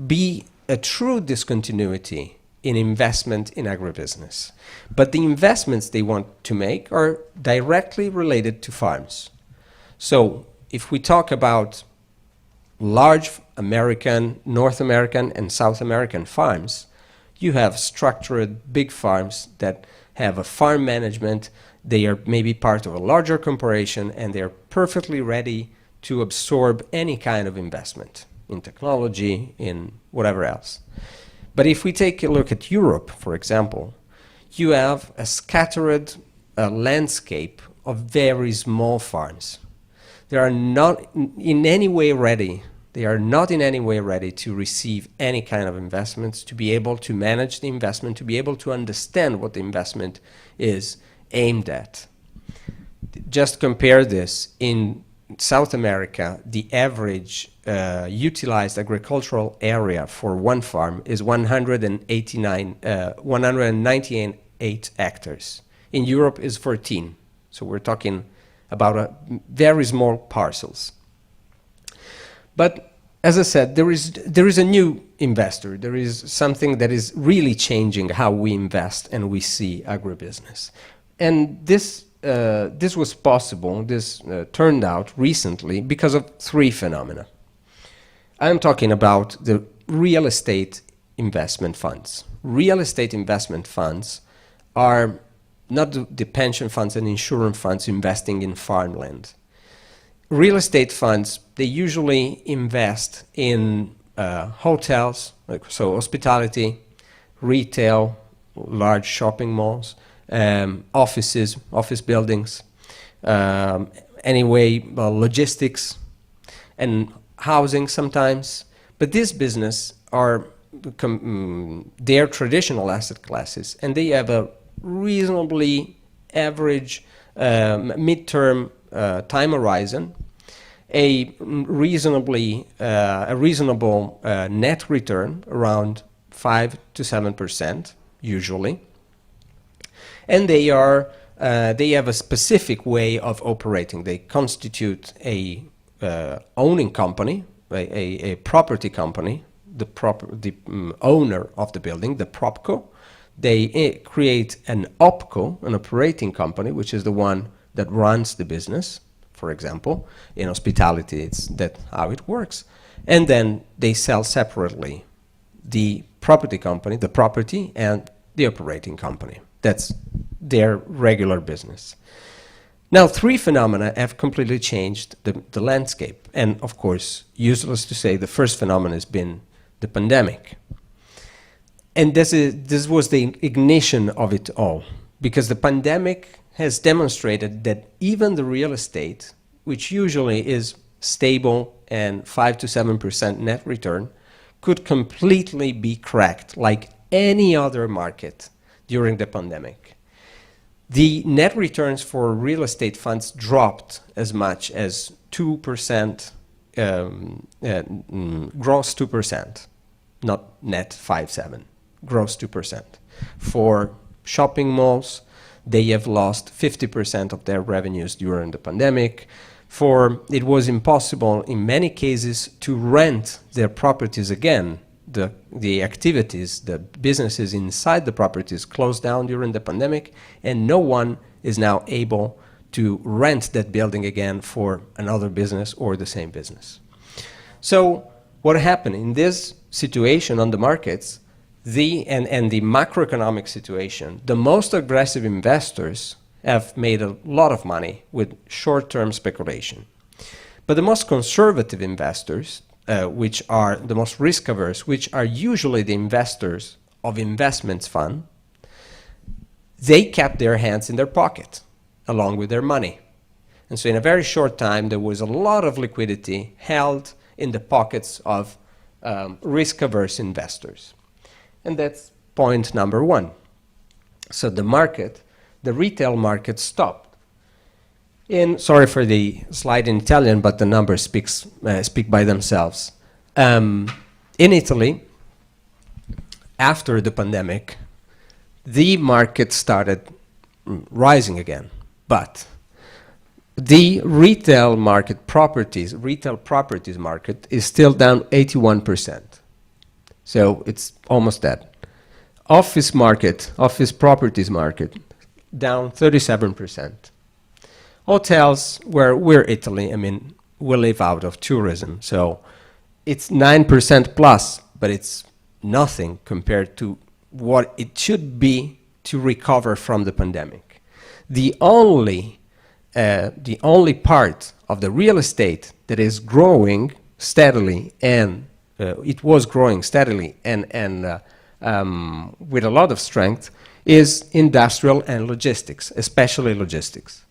be a true discontinuity in investment in agribusiness. But the investments they want to make are directly related to farms. So if we talk about large American, North American, and South American farms, you have structured big farms that have a farm management. They are maybe part of a larger corporation, and they are perfectly ready to absorb any kind of investment. in technology, in whatever else. But if we take a look at Europe, for example, you have a scattered landscape of very small farms. They are not in any way ready. They are not in any way ready to receive any kind of investments, to be able to manage the investment, to be able to understand what the investment is aimed at. Just compare this. In South America, the average utilized agricultural area for one farm is 198 hectares. In Europe is 14. So we're talking about very small parcels. But as I said, there is a new investor. There is something that is really changing how we invest and we see agribusiness. And this was possible, this turned out recently because of three phenomena. I'm talking about the real estate investment funds. Real estate investment funds are not the pension funds and insurance funds investing in farmland. Real estate funds, they usually invest in hotels, so hospitality, retail, large shopping malls, offices, office buildings, logistics and housing sometimes. But this business are their traditional asset classes, and they have a reasonably average midterm time horizon, a reasonable net return around 5 to 7% usually, and they have a specific way of operating. They constitute a owning company, a property company, the owner of the building, the propco. They create an opco, an operating company, which is the one that runs the business. For example, in hospitality, it's that how it works. And then they sell separately the property company, the property, and the operating company. That's their regular business. Now, three phenomena have completely changed the landscape. And of course, useless to say, the first phenomenon has been the pandemic. And this was the ignition of it all, because the pandemic has demonstrated that even the real estate, which usually is stable and 5 to 7% net return, could completely be cracked like any other market during the pandemic. The net returns for real estate funds dropped as much as 2%, gross 2%, not net 5-7, gross 2%. For shopping malls, they have lost 50% of their revenues during the pandemic. For it was impossible in many cases to rent their properties again. The activities, the businesses inside the properties closed down during the pandemic, and no one is now able to rent that building again for another business or the same business. So what happened in this situation on the markets, and the macroeconomic situation, the most aggressive investors have made a lot of money with short-term speculation. But the most conservative investors, which are the most risk-averse, which are usually the investors of investments fund, they kept their hands in their pocket along with their money. And so in a very short time, there was a lot of liquidity held in the pockets of risk-averse investors. And that's point number one. So the retail market stopped. Sorry for the slide in Italian, but the numbers speak by themselves. In Italy, after the pandemic, the market started rising again, but the retail properties market is still down 81%. So it's almost that. Office properties market, down 37%. Hotels, where we're Italy, we live out of tourism, so it's 9% plus, but it's nothing compared to what it should be to recover from the pandemic. The only part of the real estate that is growing steadily, and it was growing steadily and with a lot of strength, is industrial and logistics, especially logistics,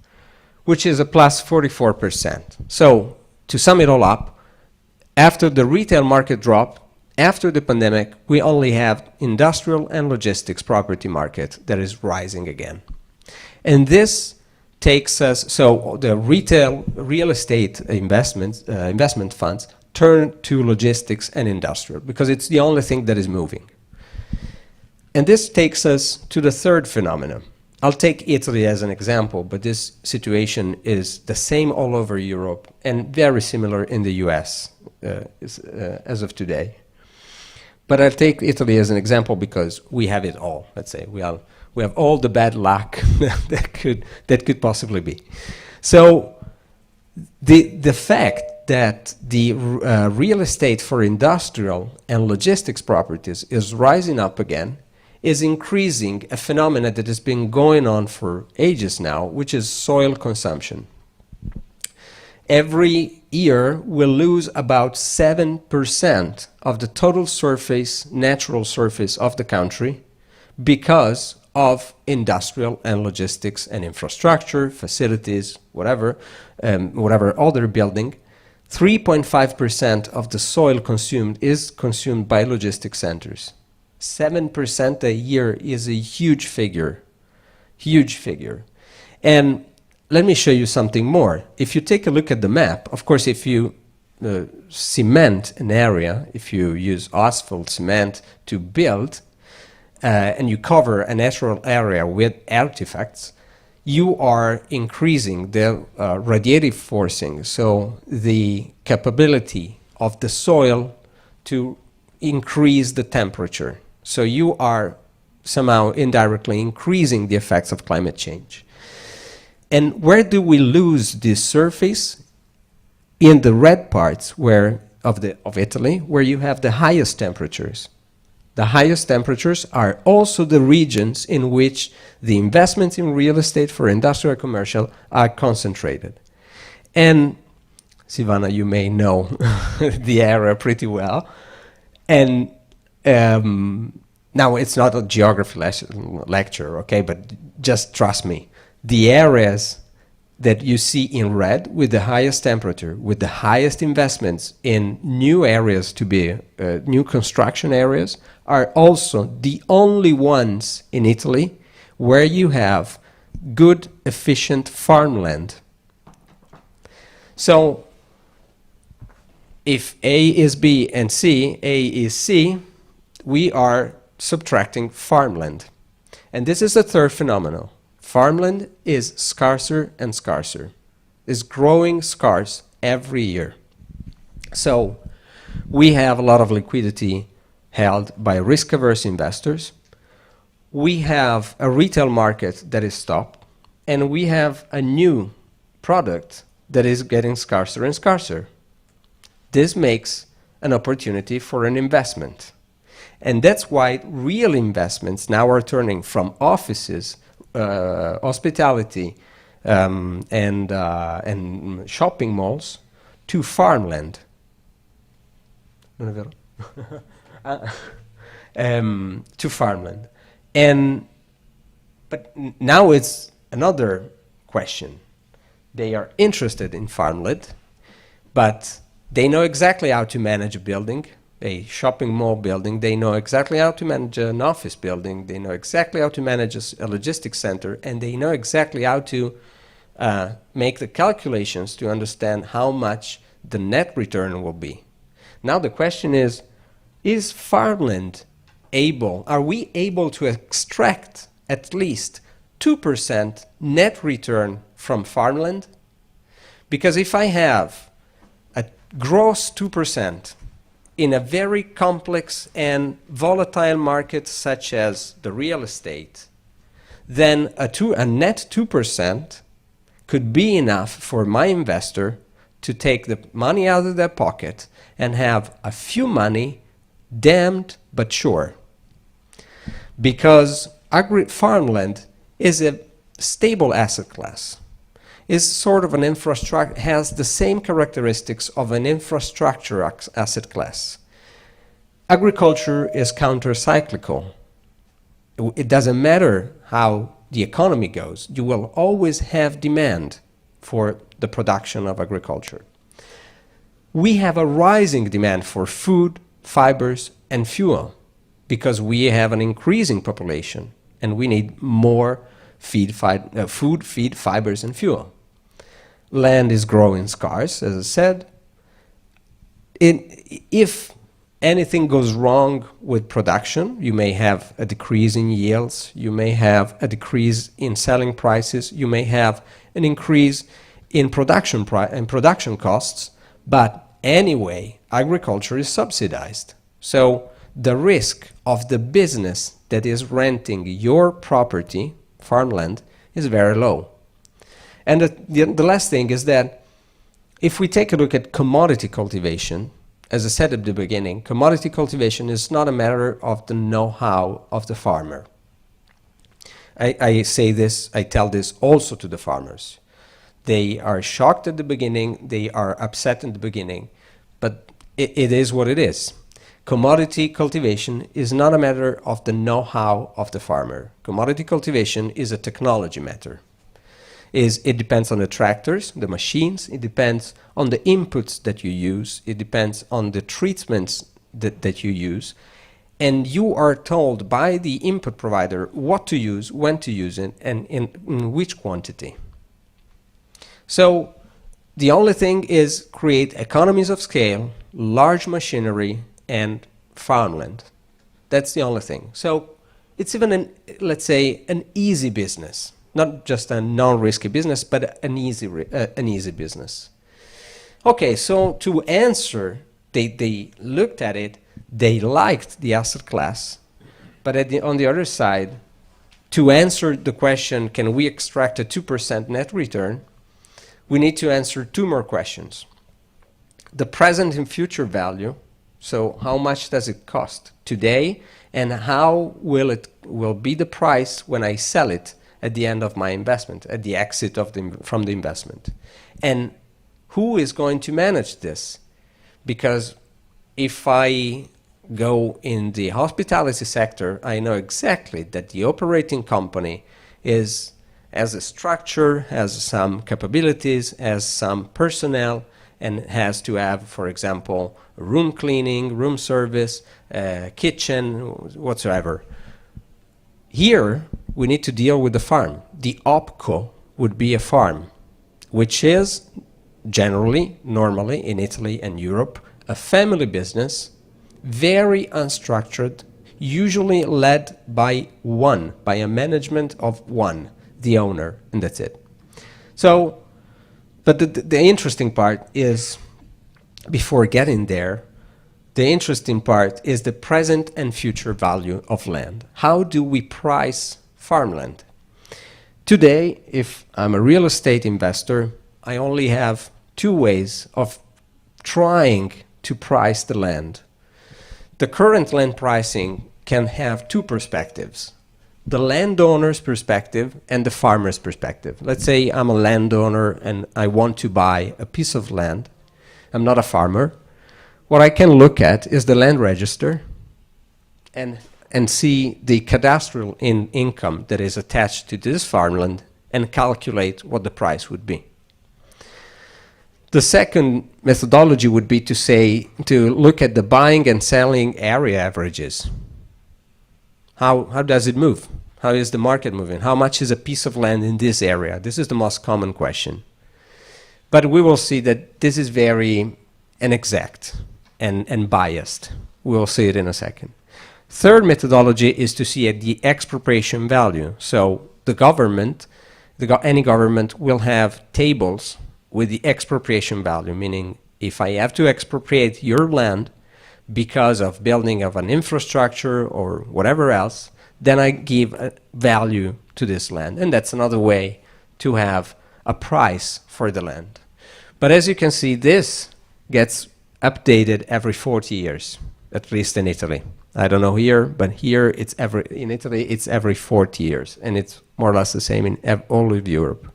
which is a plus 44%. So to sum it all up, after the retail market dropped, after the pandemic, we only have industrial and logistics property market that is rising again. And this takes us, so the real estate investment funds turn to logistics and industrial because it's the only thing that is moving. And this takes us to the third phenomenon. I'll take Italy as an example, but this situation is the same all over Europe and very similar in the US as of today. But I'll take Italy as an example because we have it all. Let's say we have all the bad luck that could possibly be. So the fact that the real estate for industrial and logistics properties is rising up again is increasing a phenomenon that has been going on for ages now, which is soil consumption. Every year we'll lose about 7% of the total surface, natural surface of the country because of industrial and logistics and infrastructure, facilities, whatever other building. 3.5% of the soil consumed is consumed by logistics centers. 7% a year is a huge figure. And let me show you something more. If you take a look at the map, of course, if you cement an area, if you use asphalt cement to build, and you cover a natural area with artifacts, you are increasing the radiative forcing, so the capability of the soil to increase the temperature. So you are somehow indirectly increasing the effects of climate change. And where do we lose this surface? In the red parts of Italy, where you have the highest temperatures. The highest temperatures are also the regions in which the investments in real estate for industrial and commercial are concentrated. And Silvana, you may know the area pretty well. And now it's not a geography lecture, okay, but just trust me. The areas that you see in red with the highest temperature, with the highest investments in new areas to be new construction areas, are also the only ones in Italy where you have good, efficient farmland. So if A is B and A is C, we are subtracting farmland. And this is the third phenomenon. Farmland is scarcer and scarcer, is growing scarce every year. So we have a lot of liquidity held by risk-averse investors. We have a retail market that is stopped, and we have a new product that is getting scarcer and scarcer. This makes an opportunity for an investment. And that's why real investments now are turning from offices, hospitality, and shopping malls to farmland. To farmland. But now it's another question. They are interested in farmland, but they know exactly how to manage a building, a shopping mall building. They know exactly how to manage an office building. They know exactly how to manage a logistics center, and they know exactly how to make the calculations to understand how much the net return will be. Now the question is farmland able, are we able to extract at least 2% net return from farmland? Because if I have a gross 2% in a very complex and volatile market such as the real estate, then a net 2% could be enough for my investor to take the money out of their pocket and have a few money, damned but sure. Because farmland is a stable asset class. is sort of an infrastructure, has the same characteristics of an infrastructure asset class. Agriculture is counter-cyclical. It doesn't matter how the economy goes, you will always have demand for the production of agriculture. We have a rising demand for food, fibers, and fuel because we have an increasing population and we need more food, feed, fibers, and fuel. Land is growing scarce, as I said. If anything goes wrong with production, you may have a decrease in yields, you may have a decrease in selling prices, you may have an increase in production costs, but anyway, agriculture is subsidized. So the risk of the business that is renting your property, farmland, is very low. And the last thing is that if we take a look at commodity cultivation, as I said at the beginning, commodity cultivation is not a matter of the know-how of the farmer. I tell this also to the farmers. They are shocked at the beginning, they are upset in the beginning, but it is what it is. Commodity cultivation is not a matter of the know-how of the farmer. Commodity cultivation is a technology matter. It depends on the tractors, the machines, it depends on the inputs that you use, it depends on the treatments that you use, and you are told by the input provider what to use, when to use it, and in which quantity. So the only thing is create economies of scale, large machinery, and farmland. That's the only thing. So it's even, let's say, an easy business. Not just a non-risky business, but an easy business. Okay, so to answer, they looked at it, they liked the asset class, but on the other side, to answer the question, can we extract a 2% net return, we need to answer two more questions. The present and future value, so how much does it cost today, and how will be the price when I sell it at the end of my investment, at the exit from the investment. And who is going to manage this? Because if I go in the hospitality sector, I know exactly that the operating company has a structure, has some capabilities, has some personnel, and has to have, for example, room cleaning, room service, kitchen, whatsoever. Here, we need to deal with the farm. The OPCO would be a farm, which is generally, normally in Italy and Europe, a family business, very unstructured, usually led by a management of one, the owner, and that's it. So, but the interesting part is, before getting there, the interesting part is the present and future value of land. How do we price farmland? Today, if I'm a real estate investor, I only have two ways of trying to price the land. The current land pricing can have two perspectives: the landowner's perspective and the farmer's perspective. Let's say I'm a landowner and I want to buy a piece of land. I'm not a farmer. What I can look at is the land register and see the cadastral income that is attached to this farmland and calculate what the price would be. The second methodology would be to look at the buying and selling area averages. How does it move? How is the market moving? How much is a piece of land in this area? This is the most common question. But we will see that this is very inexact and biased. We will see it in a second. Third methodology is to see at the expropriation value. So the government, any government will have tables with the expropriation value, meaning if I have to expropriate your land because of building of an infrastructure or whatever else, then I give a value to this land. And that's another way to have a price for the land. But as you can see, this gets updated every 40 years, at least in Italy. I don't know here, but here in Italy it's every 40 years, and it's more or less the same in all of Europe.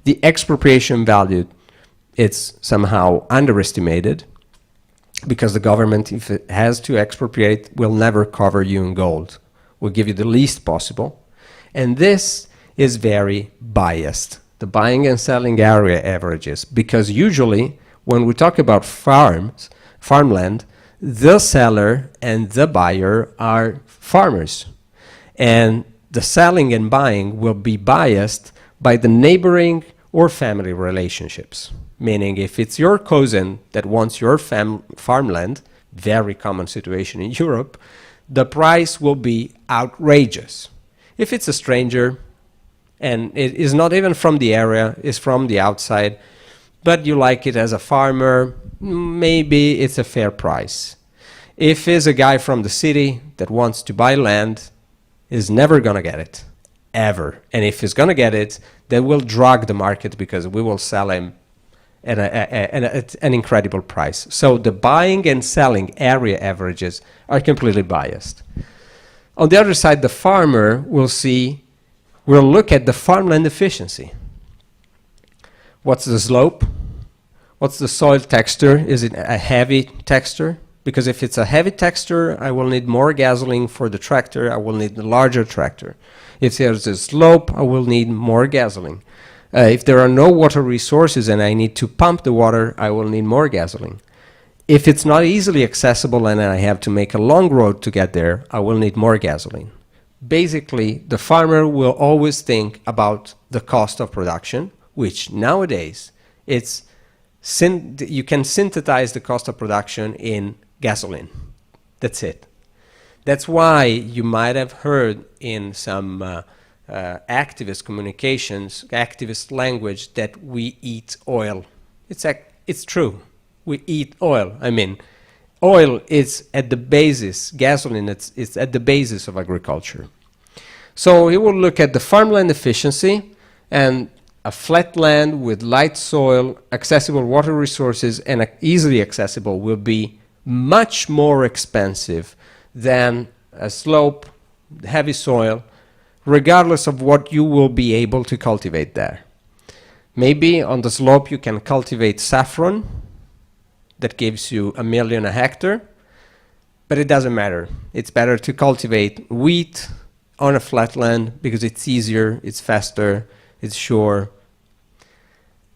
The expropriation value, it's somehow underestimated, because the government, if it has to expropriate, will never cover you in gold. Will give you the least possible. And this is very biased, the buying and selling area averages, because usually when we talk about farmland, the seller and the buyer are farmers. And the selling and buying will be biased by the neighboring or family relationships. Meaning if it's your cousin that wants your farmland, very common situation in Europe, the price will be outrageous. If it's a stranger, and it is not even from the area, it's from the outside, but you like it as a farmer, maybe it's a fair price. If it's a guy from the city that wants to buy land, is never gonna get it, ever. And if he's gonna get it, they will drag the market because we will sell him at an incredible price. So the buying and selling area averages are completely biased. On the other side, the farmer will look at the farmland efficiency. What's the slope? What's the soil texture? Is it a heavy texture? Because if it's a heavy texture, I will need more gasoline for the tractor. I will need a larger tractor. If there's a slope, I will need more gasoline. If there are no water resources and I need to pump the water, I will need more gasoline. If it's not easily accessible and I have to make a long road to get there, I will need more gasoline. Basically, the farmer will always think about the cost of production, which nowadays you can synthesize the cost of production in gasoline. That's it. That's why you might have heard in some activist communications, activist language, that we eat oil. It's true. We eat oil. I mean, oil is at the basis, gasoline it's at the basis of agriculture. So he will look at the farmland efficiency, and a flat land with light soil, accessible water resources, and easily accessible will be much more expensive than a slope, heavy soil, regardless of what you will be able to cultivate there. Maybe on the slope you can cultivate saffron, that gives you $1 million a hectare, but it doesn't matter. It's better to cultivate wheat on a flat land because it's easier, it's faster, it's sure.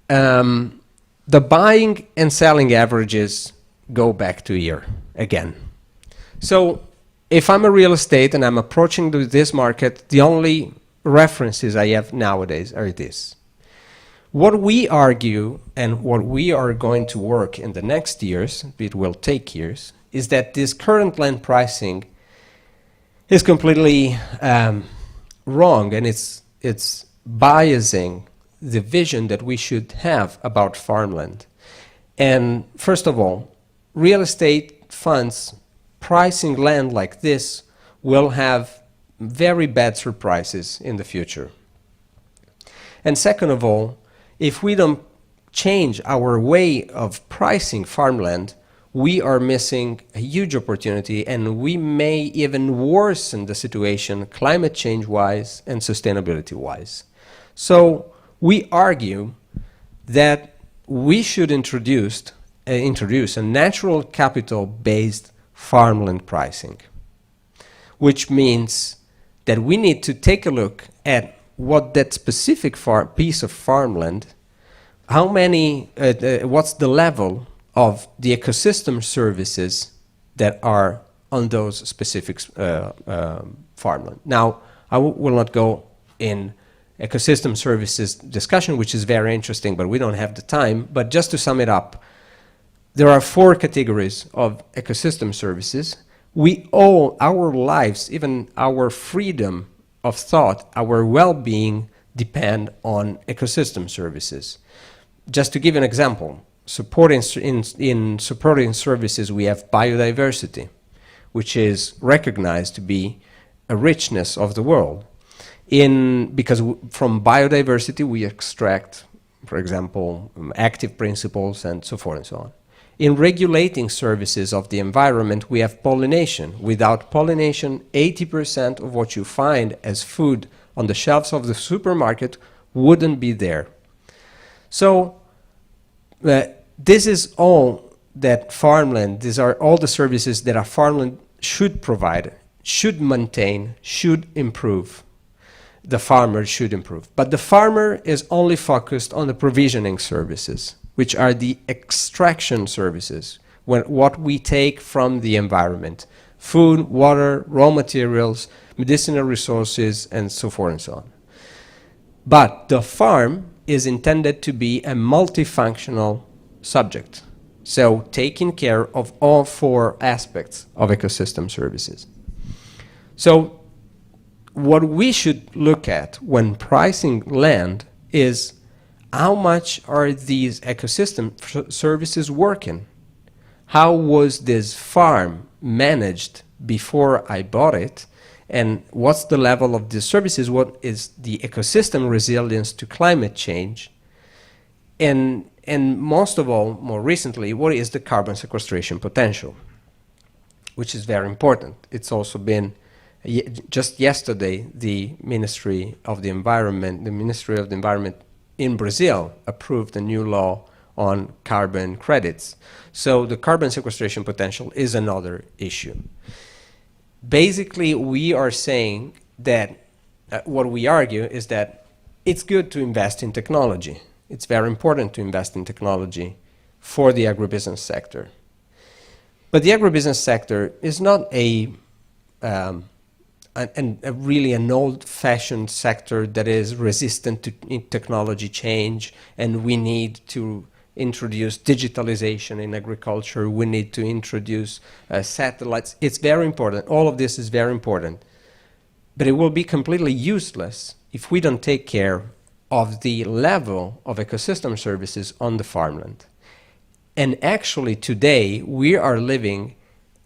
The buying and selling averages go back to here again. So if I'm a real estate and I'm approaching this market, the only references I have nowadays are this. What we argue and what we are going to work in the next years, it will take years, is that this current land pricing is completely wrong, and it's biasing the vision that we should have about farmland. And first of all, real estate funds pricing land like this will have very bad surprises in the future. And second of all, if we don't change our way of pricing farmland, we are missing a huge opportunity, and we may even worsen the situation climate change-wise and sustainability-wise. So we argue that we should introduce a natural capital-based farmland pricing, which means that we need to take a look at what that specific piece of farmland, what's the level of the ecosystem services that are on those specific farmland. Now, I will not go in ecosystem services discussion, which is very interesting, but we don't have the time. But just to sum it up, there are 4 categories of ecosystem services. We owe our lives, even our freedom of thought, our well-being depend on ecosystem services. Just to give an example, in supporting services we have biodiversity, which is recognized to be a richness of the world. Because from biodiversity we extract, for example, active principles and so forth and so on. In regulating services of the environment, we have pollination. Without pollination, 80% of what you find as food on the shelves of the supermarket wouldn't be there. So this is all that farmland, these are all the services that a farmland should provide, should maintain, should improve. The farmer should improve. But the farmer is only focused on the provisioning services, which are the extraction services, what we take from the environment. Food, water, raw materials, medicinal resources, and so forth and so on. But the farm is intended to be a multifunctional subject. So taking care of all four aspects of ecosystem services. So what we should look at when pricing land is how much are these ecosystem services working? How was this farm managed before I bought it? And what's the level of the services? What is the ecosystem resilience to climate change? And most of all, more recently, what is the carbon sequestration potential? Which is very important. It's also been, just yesterday, the Ministry of the Environment in Brazil approved a new law on carbon credits. So the carbon sequestration potential is another issue. Basically, we are saying that what we argue is that it's good to invest in technology. It's very important to invest in technology for the agribusiness sector. But the agribusiness sector is not really an old-fashioned sector that is resistant to technology change, and we need to introduce digitalization in agriculture, we need to introduce satellites. It's very important. All of this is very important. But it will be completely useless if we don't take care of the level of ecosystem services on the farmland. And actually today we are living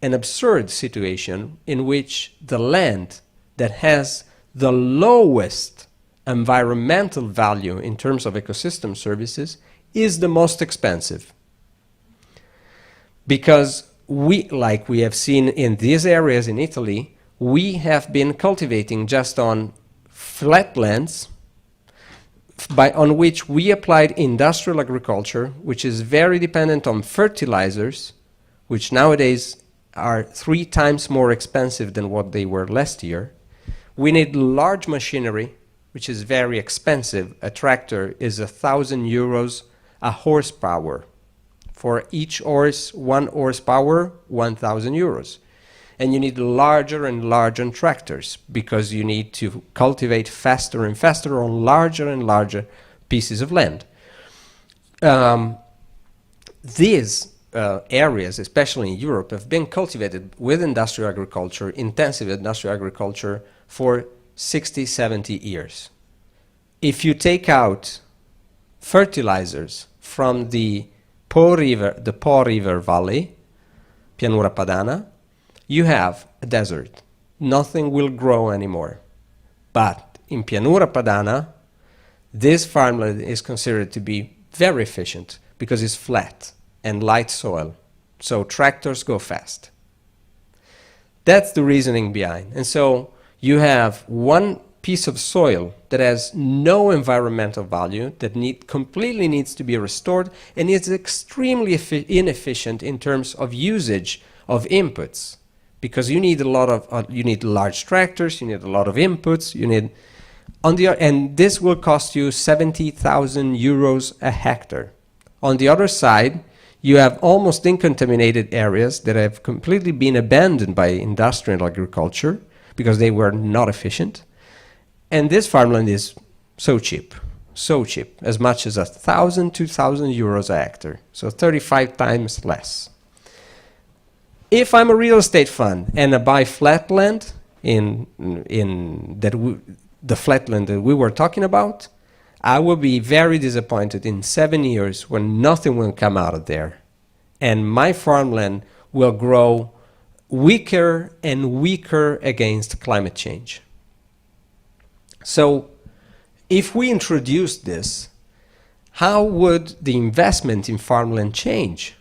an absurd situation in which the land that has the lowest environmental value in terms of ecosystem services is the most expensive. Because like we have seen in these areas in Italy, we have been cultivating just on flatlands on which we applied industrial agriculture, which is very dependent on fertilizers, which nowadays are 3 times more expensive than what they were last year. We need large machinery, which is very expensive. A tractor is 1,000 euros a horsepower. For each horse, 1 horsepower, 1,000 euros. And you need larger and larger tractors because you need to cultivate faster and faster on larger and larger pieces of land. These areas, especially in Europe, have been cultivated with industrial agriculture, intensive industrial agriculture, for 60, 70 years. If you take out fertilizers from the Po River Valley, Pianura Padana, you have a desert. Nothing will grow anymore. But in Pianura Padana, this farmland is considered to be very efficient because it's flat and light soil. So tractors go fast. That's the reasoning behind. And so you have one piece of soil that has no environmental value, that completely needs to be restored, and is extremely inefficient in terms of usage of inputs. Because you need a lot of, you need large tractors, you need a lot of inputs, you need, and this will cost you 70,000 euros a hectare. On the other side, you have almost uncontaminated areas that have completely been abandoned by industrial agriculture because they were not efficient. And this farmland is so cheap, as much as 1,000, 2,000 euros a hectare, so 35 times less. If I'm a real estate fund and I buy flat land the flatland that we were talking about, I will be very disappointed in 7 years when nothing will come out of there. And my farmland will grow weaker and weaker against climate change. So if we introduce this, how would the investment in farmland change?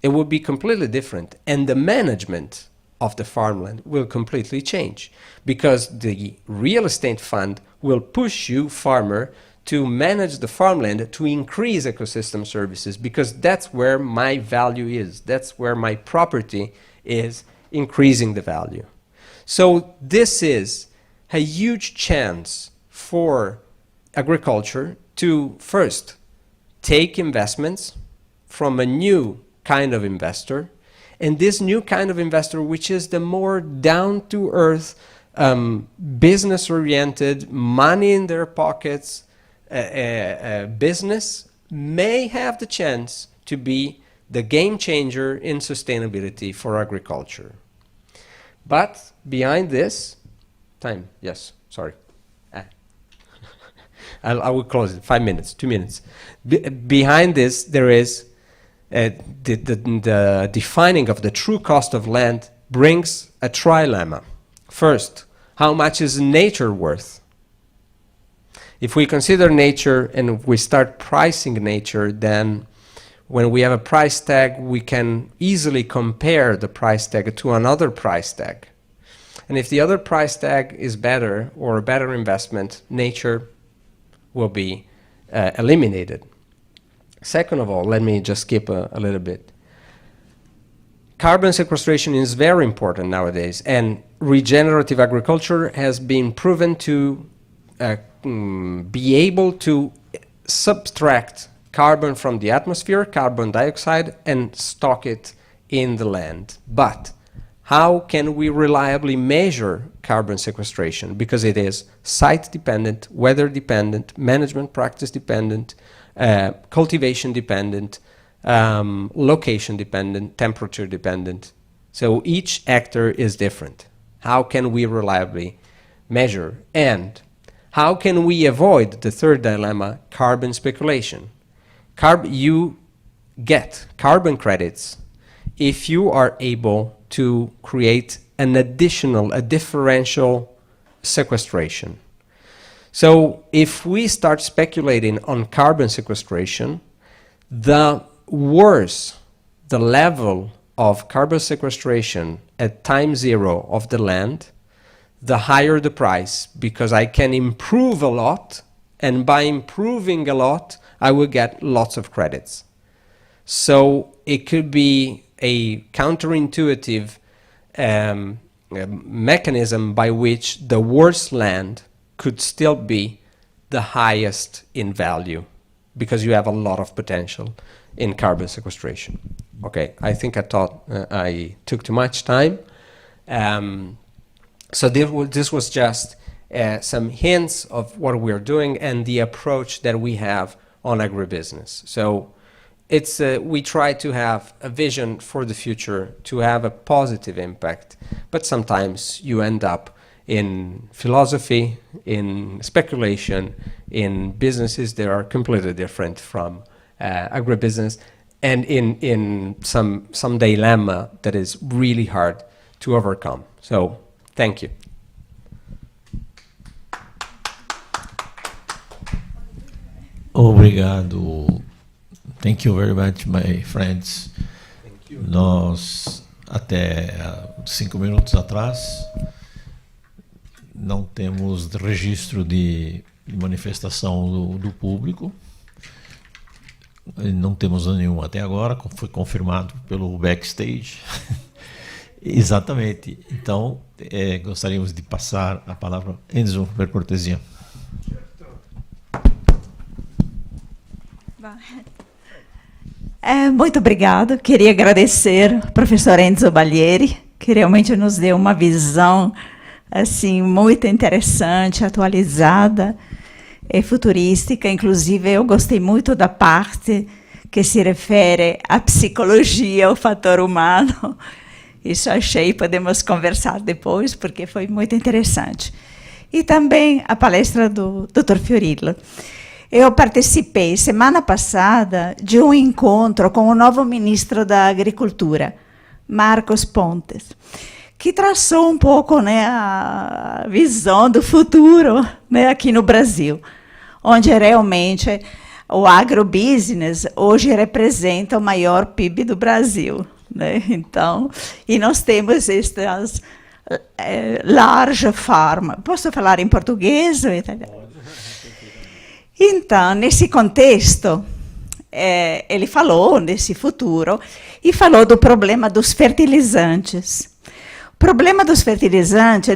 It would be completely different, and the management of the farmland will completely change because the real estate fund will push you, farmer, to manage the farmland to increase ecosystem services, because that's where my value is. That's where my property is increasing the value. So this is a huge chance for agriculture to first take investments from a new kind of investor, and this new kind of investor, which is the more down-to-earth, business-oriented, money in their pockets business, may have the chance to be the game changer in sustainability for agriculture. But behind this, time, yes, sorry. I will close it, 5 minutes, 2 minutes. Behind this, there is the defining of the true cost of land brings a trilemma. First, how much is nature worth? If we consider nature and we start pricing nature, then when we have a price tag, we can easily compare the price tag to another price tag. And if the other price tag is better or a better investment, nature will be eliminated. Second of all, let me just skip a little bit. Carbon sequestration is very important nowadays, and regenerative agriculture has been proven to be able to subtract carbon from the atmosphere, carbon dioxide, and stock it in the land. But how can we reliably measure carbon sequestration? Because it is site-dependent, weather-dependent, management practice-dependent, cultivation-dependent, location-dependent, temperature-dependent. So each actor is different. How can we reliably measure? And how can we avoid the third dilemma, carbon speculation? You get carbon credits if you are able to create an additional, a differential sequestration. So if we start speculating on carbon sequestration, the worse the level of carbon sequestration at time zero of the land, the higher the price, because I can improve a lot, and by improving a lot, I will get lots of credits. So it could be a counterintuitive mechanism by which the worst land could still be the highest in value, because you have a lot of potential in carbon sequestration. Okay, I think I took too much time. So this was just some hints of what we're doing and the approach that we have on agribusiness. So it's we try to have a vision for the future to have a positive impact, but sometimes you end up in philosophy, in speculation, in businesses that are completely different from agribusiness, and in some dilemma that is really hard to overcome. So thank you.
Obrigado. Thank you very much, my friends.
Thank you.
Nós, até 5 minutos atrás, não temos registro de manifestação do público. Não temos nenhum até agora, foi confirmado pelo backstage. Exatamente. Então, gostaríamos de passar a palavra a Enzo, per cortesia.
Muito obrigado. Queria agradecer ao professor Enzo Baglieri, que realmente nos deu uma visão assim muito interessante, atualizada e futurística. Inclusive, eu gostei muito da parte que se refere à psicologia, ao fator humano. Isso achei, podemos conversar depois, porque foi muito interessante. E também a palestra do Dr. Fiorillo. Eu participei, semana passada, de um encontro com o novo ministro da Agricultura, Marcos Pontes, que traçou um pouco, né, a visão do futuro, né, aqui no Brasil, onde realmente o agrobusiness hoje representa o maior PIB do Brasil, né? Então, e nós temos estas large farm. Posso falar em português ou italiano? Então, nesse contexto, ele falou nesse futuro e falou do problema dos fertilizantes. O problema dos fertilizantes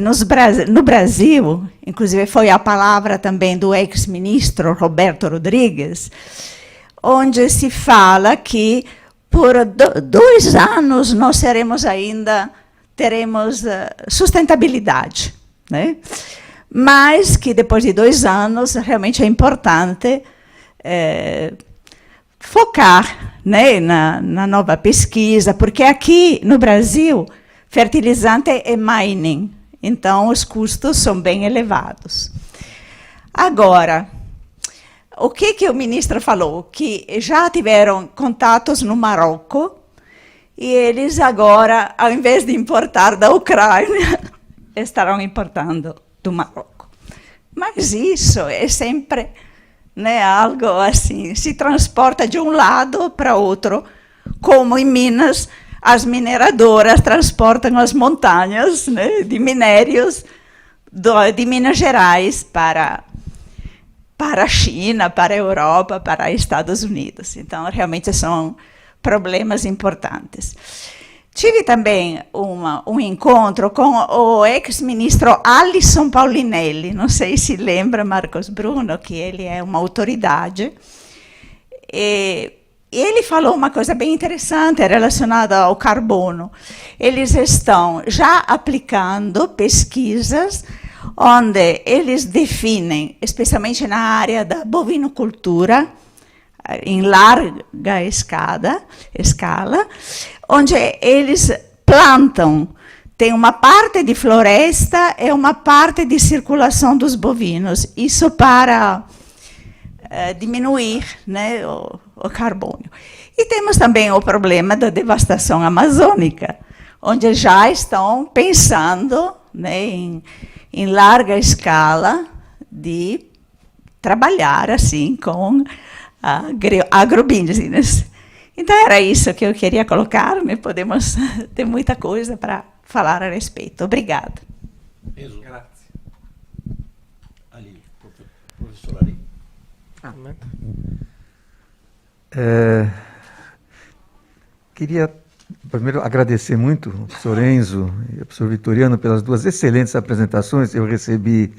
no Brasil, inclusive foi a palavra também do ex-ministro Roberto Rodrigues, onde se fala que por 2 anos nós teremos sustentabilidade, né? Mas que depois de 2 anos realmente é importante focar, né, na nova pesquisa, porque aqui no Brasil fertilizante é mining, então os custos são bem elevados. Agora, o que o ministro falou? Que já tiveram contatos no Marrocos e eles agora, ao invés de importar da Ucrânia, estarão importando do Marrocos. Mas isso é sempre, né, algo assim, se transporta de um lado para outro, como em Minas, as mineradoras transportam as montanhas, né, de minérios de Minas Gerais para a China, para a Europa, para os Estados Unidos. Então, realmente são problemas importantes. Tive também um encontro com o ex-ministro Alisson Paulinelli, não sei se lembra, Marcos Bruno, que ele é uma autoridade. E ele falou uma coisa bem interessante relacionada ao carbono. Eles estão já aplicando pesquisas onde eles definem, especialmente na área da bovinocultura, em larga escala, onde eles plantam, tem uma parte de floresta e uma parte de circulação dos bovinos, isso para diminuir, né, o carbono. E temos também o problema da devastação amazônica, onde já estão pensando, né, em larga escala de trabalhar assim com agrobusiness. Então era isso que eu queria colocar, né? Podemos ter muita coisa para falar a respeito. Obrigada.
Grazie. Ali, professor Ali.
Queria primeiro agradecer muito ao professor Enzo e ao professor Vitoriano pelas 2 excelentes apresentações. Eu recebi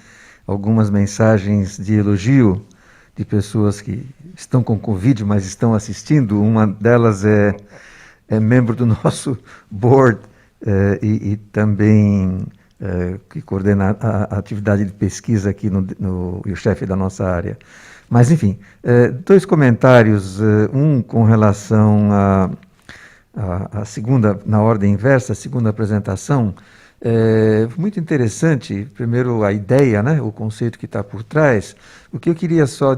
algumas mensagens de elogio de pessoas que estão com Covid, mas estão assistindo. Uma delas é membro do nosso board e também que coordena a atividade de pesquisa aqui e o chefe da nossa área. Mas, enfim, 2 comentários, um com relação a segunda, na ordem inversa, a segunda apresentação. Muito interessante, primeiro a ideia, né, o conceito que está por trás. O que eu queria só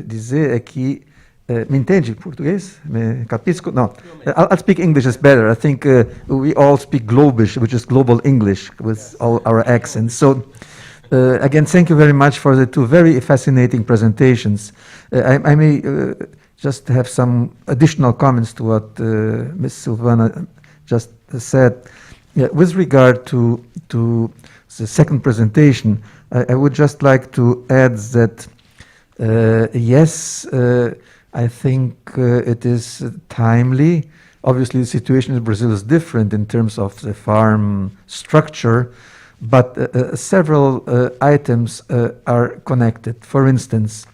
dizer é que, me entende português? Me capisco? No, I'll speak English is better. I think we all speak Globish, which is global English, with all our accents. So, again, thank you very much for the 2 very fascinating presentations. I may just have some additional comments to what Ms. Silvana just said. Yeah, with regard to the second presentation, I would just like to add that, yes, I think it is timely. Obviously, the situation in Brazil is different in terms of the farm structure, but several items are connected. For instance,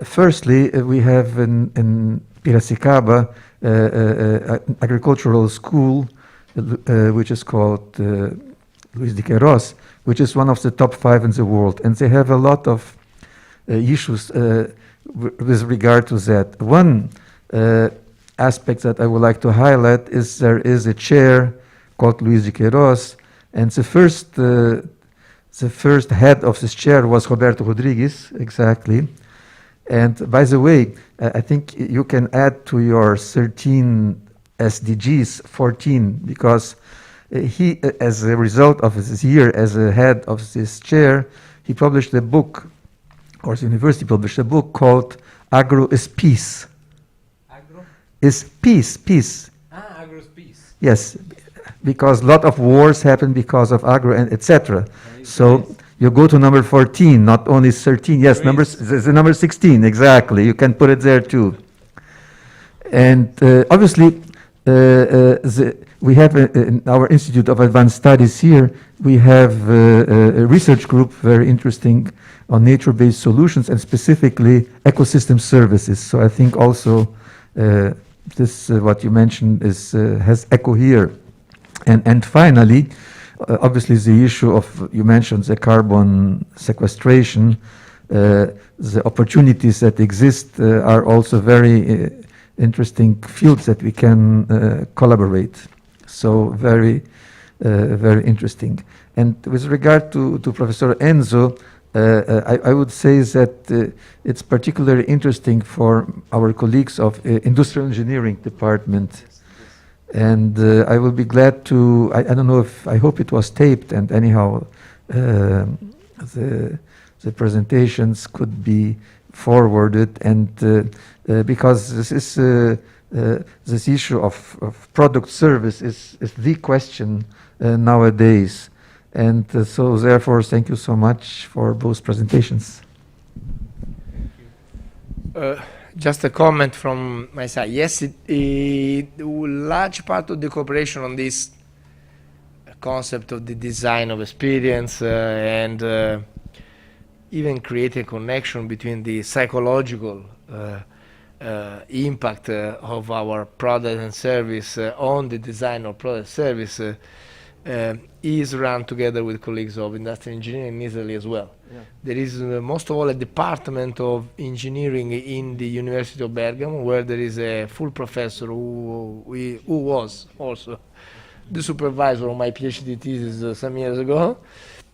firstly, we have in Piracicaba agricultural school, which is called Luis de Queiroz, which is one of the top 5 in the world, and they have a lot of issues with regard to that. One aspect that I would like to highlight is there is a chair called Luis de Queiroz, and the first head of this chair was Roberto Rodrigues, exactly. And by the way, I think you can add to your 13 SDGs 14, because he, as a result of his year as a head of this chair, he published a book, or the university published a book called Agro is Peace.
Agro?
Is peace, peace.
Ah, agro is peace.
Yes, because a lot of wars happen because of agro and etc. So You go to number 14, not only 13. Yes, the number 16, exactly. You can put it there too. And obviously, we have in our Institute of Advanced Studies here, we have a research group very interesting on nature-based solutions and specifically ecosystem services. So I think also this what you mentioned is has echo here. And finally, obviously the issue of, you mentioned the carbon sequestration, the opportunities that exist are also very interesting fields that we can collaborate. So very interesting. And with regard to Professor Enzo, I would say that it's particularly interesting for our colleagues of Industrial Engineering Department. And I will be glad to, I don't know if, I hope it was taped, and anyhow, the presentations could be forwarded, and because this is this issue of product service is the question nowadays. And so therefore, thank you so much for both presentations.
Just a comment from my side. Yes, a large part of the cooperation on this concept of the design of experience and even create a connection between the psychological impact of our product and service on the design of product service is run together with colleagues of industrial engineering in Italy as well. Yeah. There is most of all a department of engineering in the University of Bergamo, where there is a full professor who was also the supervisor of my PhD thesis some years ago,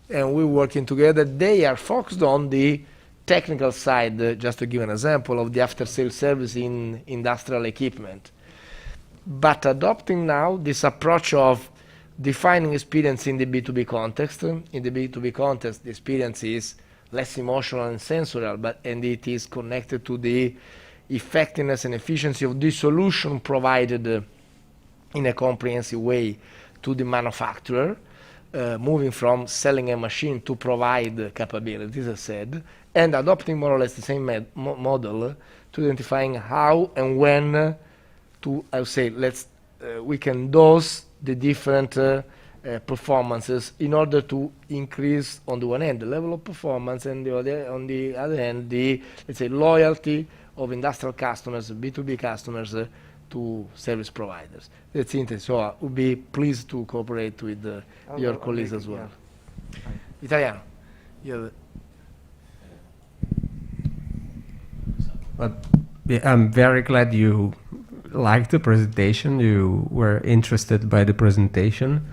and we're working together. They are focused on the technical side, just to give an example, of the after-sales service in industrial equipment. But adopting now this approach of defining experience in the B2B context. In the B2B context, the experience is less emotional and sensorial, and it is connected to the effectiveness and efficiency of the solution provided in a comprehensive way to the manufacturer, moving from selling a machine to provide capabilities, as I said, and adopting more or less the same model to identifying how and when to, I would say, we can dose the different performances in order to increase, on the one hand, the level of performance, and on the other hand, the, let's say, loyalty of industrial customers, B2B customers, to service providers. That's interesting. So I would be pleased to cooperate with your colleagues as well. Yeah. Vitaliano.
I'm very glad you liked the presentation, you were interested by the presentation.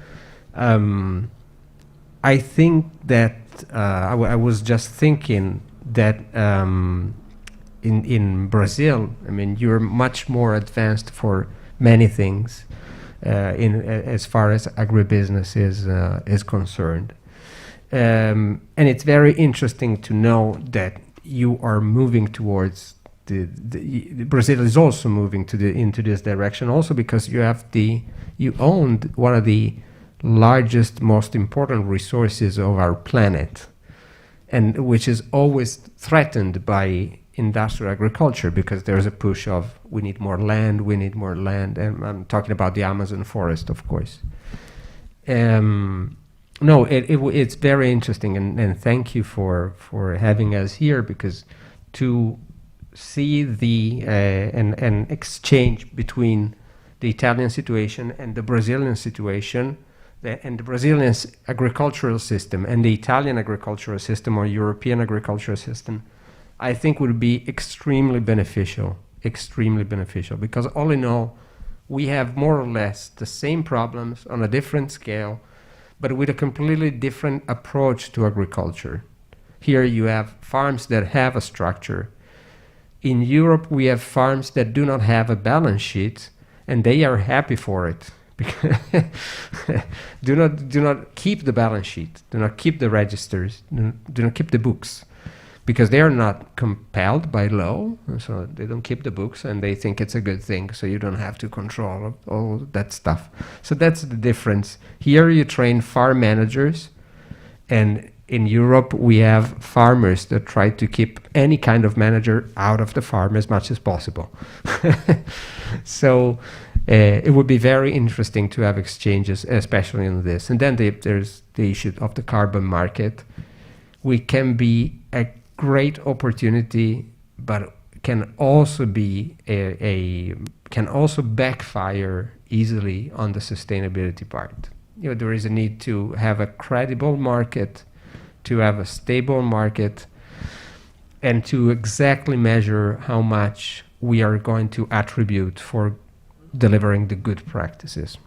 I think that I was just thinking that in Brazil, I mean, you're much more advanced for many things as far as agribusiness is concerned. And it's very interesting to know that you are moving towards Brazil is also moving into this direction, also because you own one of the largest, most important resources of our planet, and which is always threatened by industrial agriculture, because there's a push of we need more land, and I'm talking about the Amazon forest, of course. No, it's very interesting, and thank you for having us here, because to see the an exchange between the Italian situation and the Brazilian situation, and the Brazilian agricultural system and the Italian agricultural system or European agricultural system, I think would be extremely beneficial, because all in all, we have more or less the same problems on a different scale, but with a completely different approach to agriculture. Here you have farms that have a structure. In Europe, we have farms that do not have a balance sheet, and they are happy for it. do not keep the balance sheet, do not keep the registers, do not keep the books, because they are not compelled by law, so they don't keep the books, and they think it's a good thing, so you don't have to control all that stuff. So that's the difference. Here you train farm managers, and in Europe, we have farmers that try to keep any kind of manager out of the farm as much as possible. So it would be very interesting to have exchanges, especially on this. And then there's the issue of the carbon market. We can be a great opportunity, but can also be can also backfire easily on the sustainability part. There is a need to have a credible market, to have a stable market, and to exactly measure how much we are going to attribute for delivering the good practices.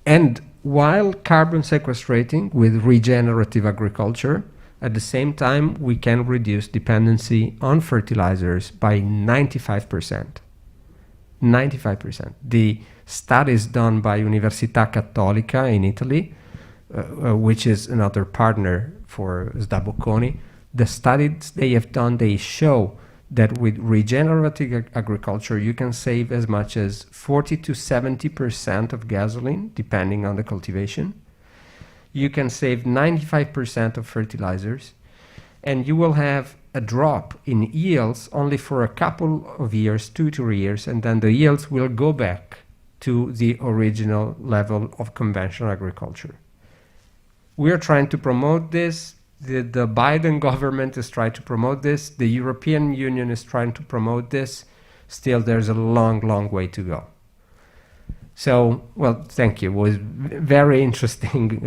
And while carbon sequestrating with regenerative agriculture, at the same time, we can reduce dependency on fertilizers by 95%. 95%. The studies done by Università Cattolica in Italy, which is another partner for SDA Bocconi, the studies they have done, they show that with regenerative agriculture, you can save as much as 40 to 70% of gasoline, depending on the cultivation. You can save 95% of fertilizers, and you will have a drop in yields only for a couple of years, 2 to 3 years, and then the yields will go back to the original level of conventional agriculture. We are trying to promote this. The Biden government is trying to promote this. The European Union is trying to promote this. Still, there's a long, long way to go. So, well, thank you. It was very interesting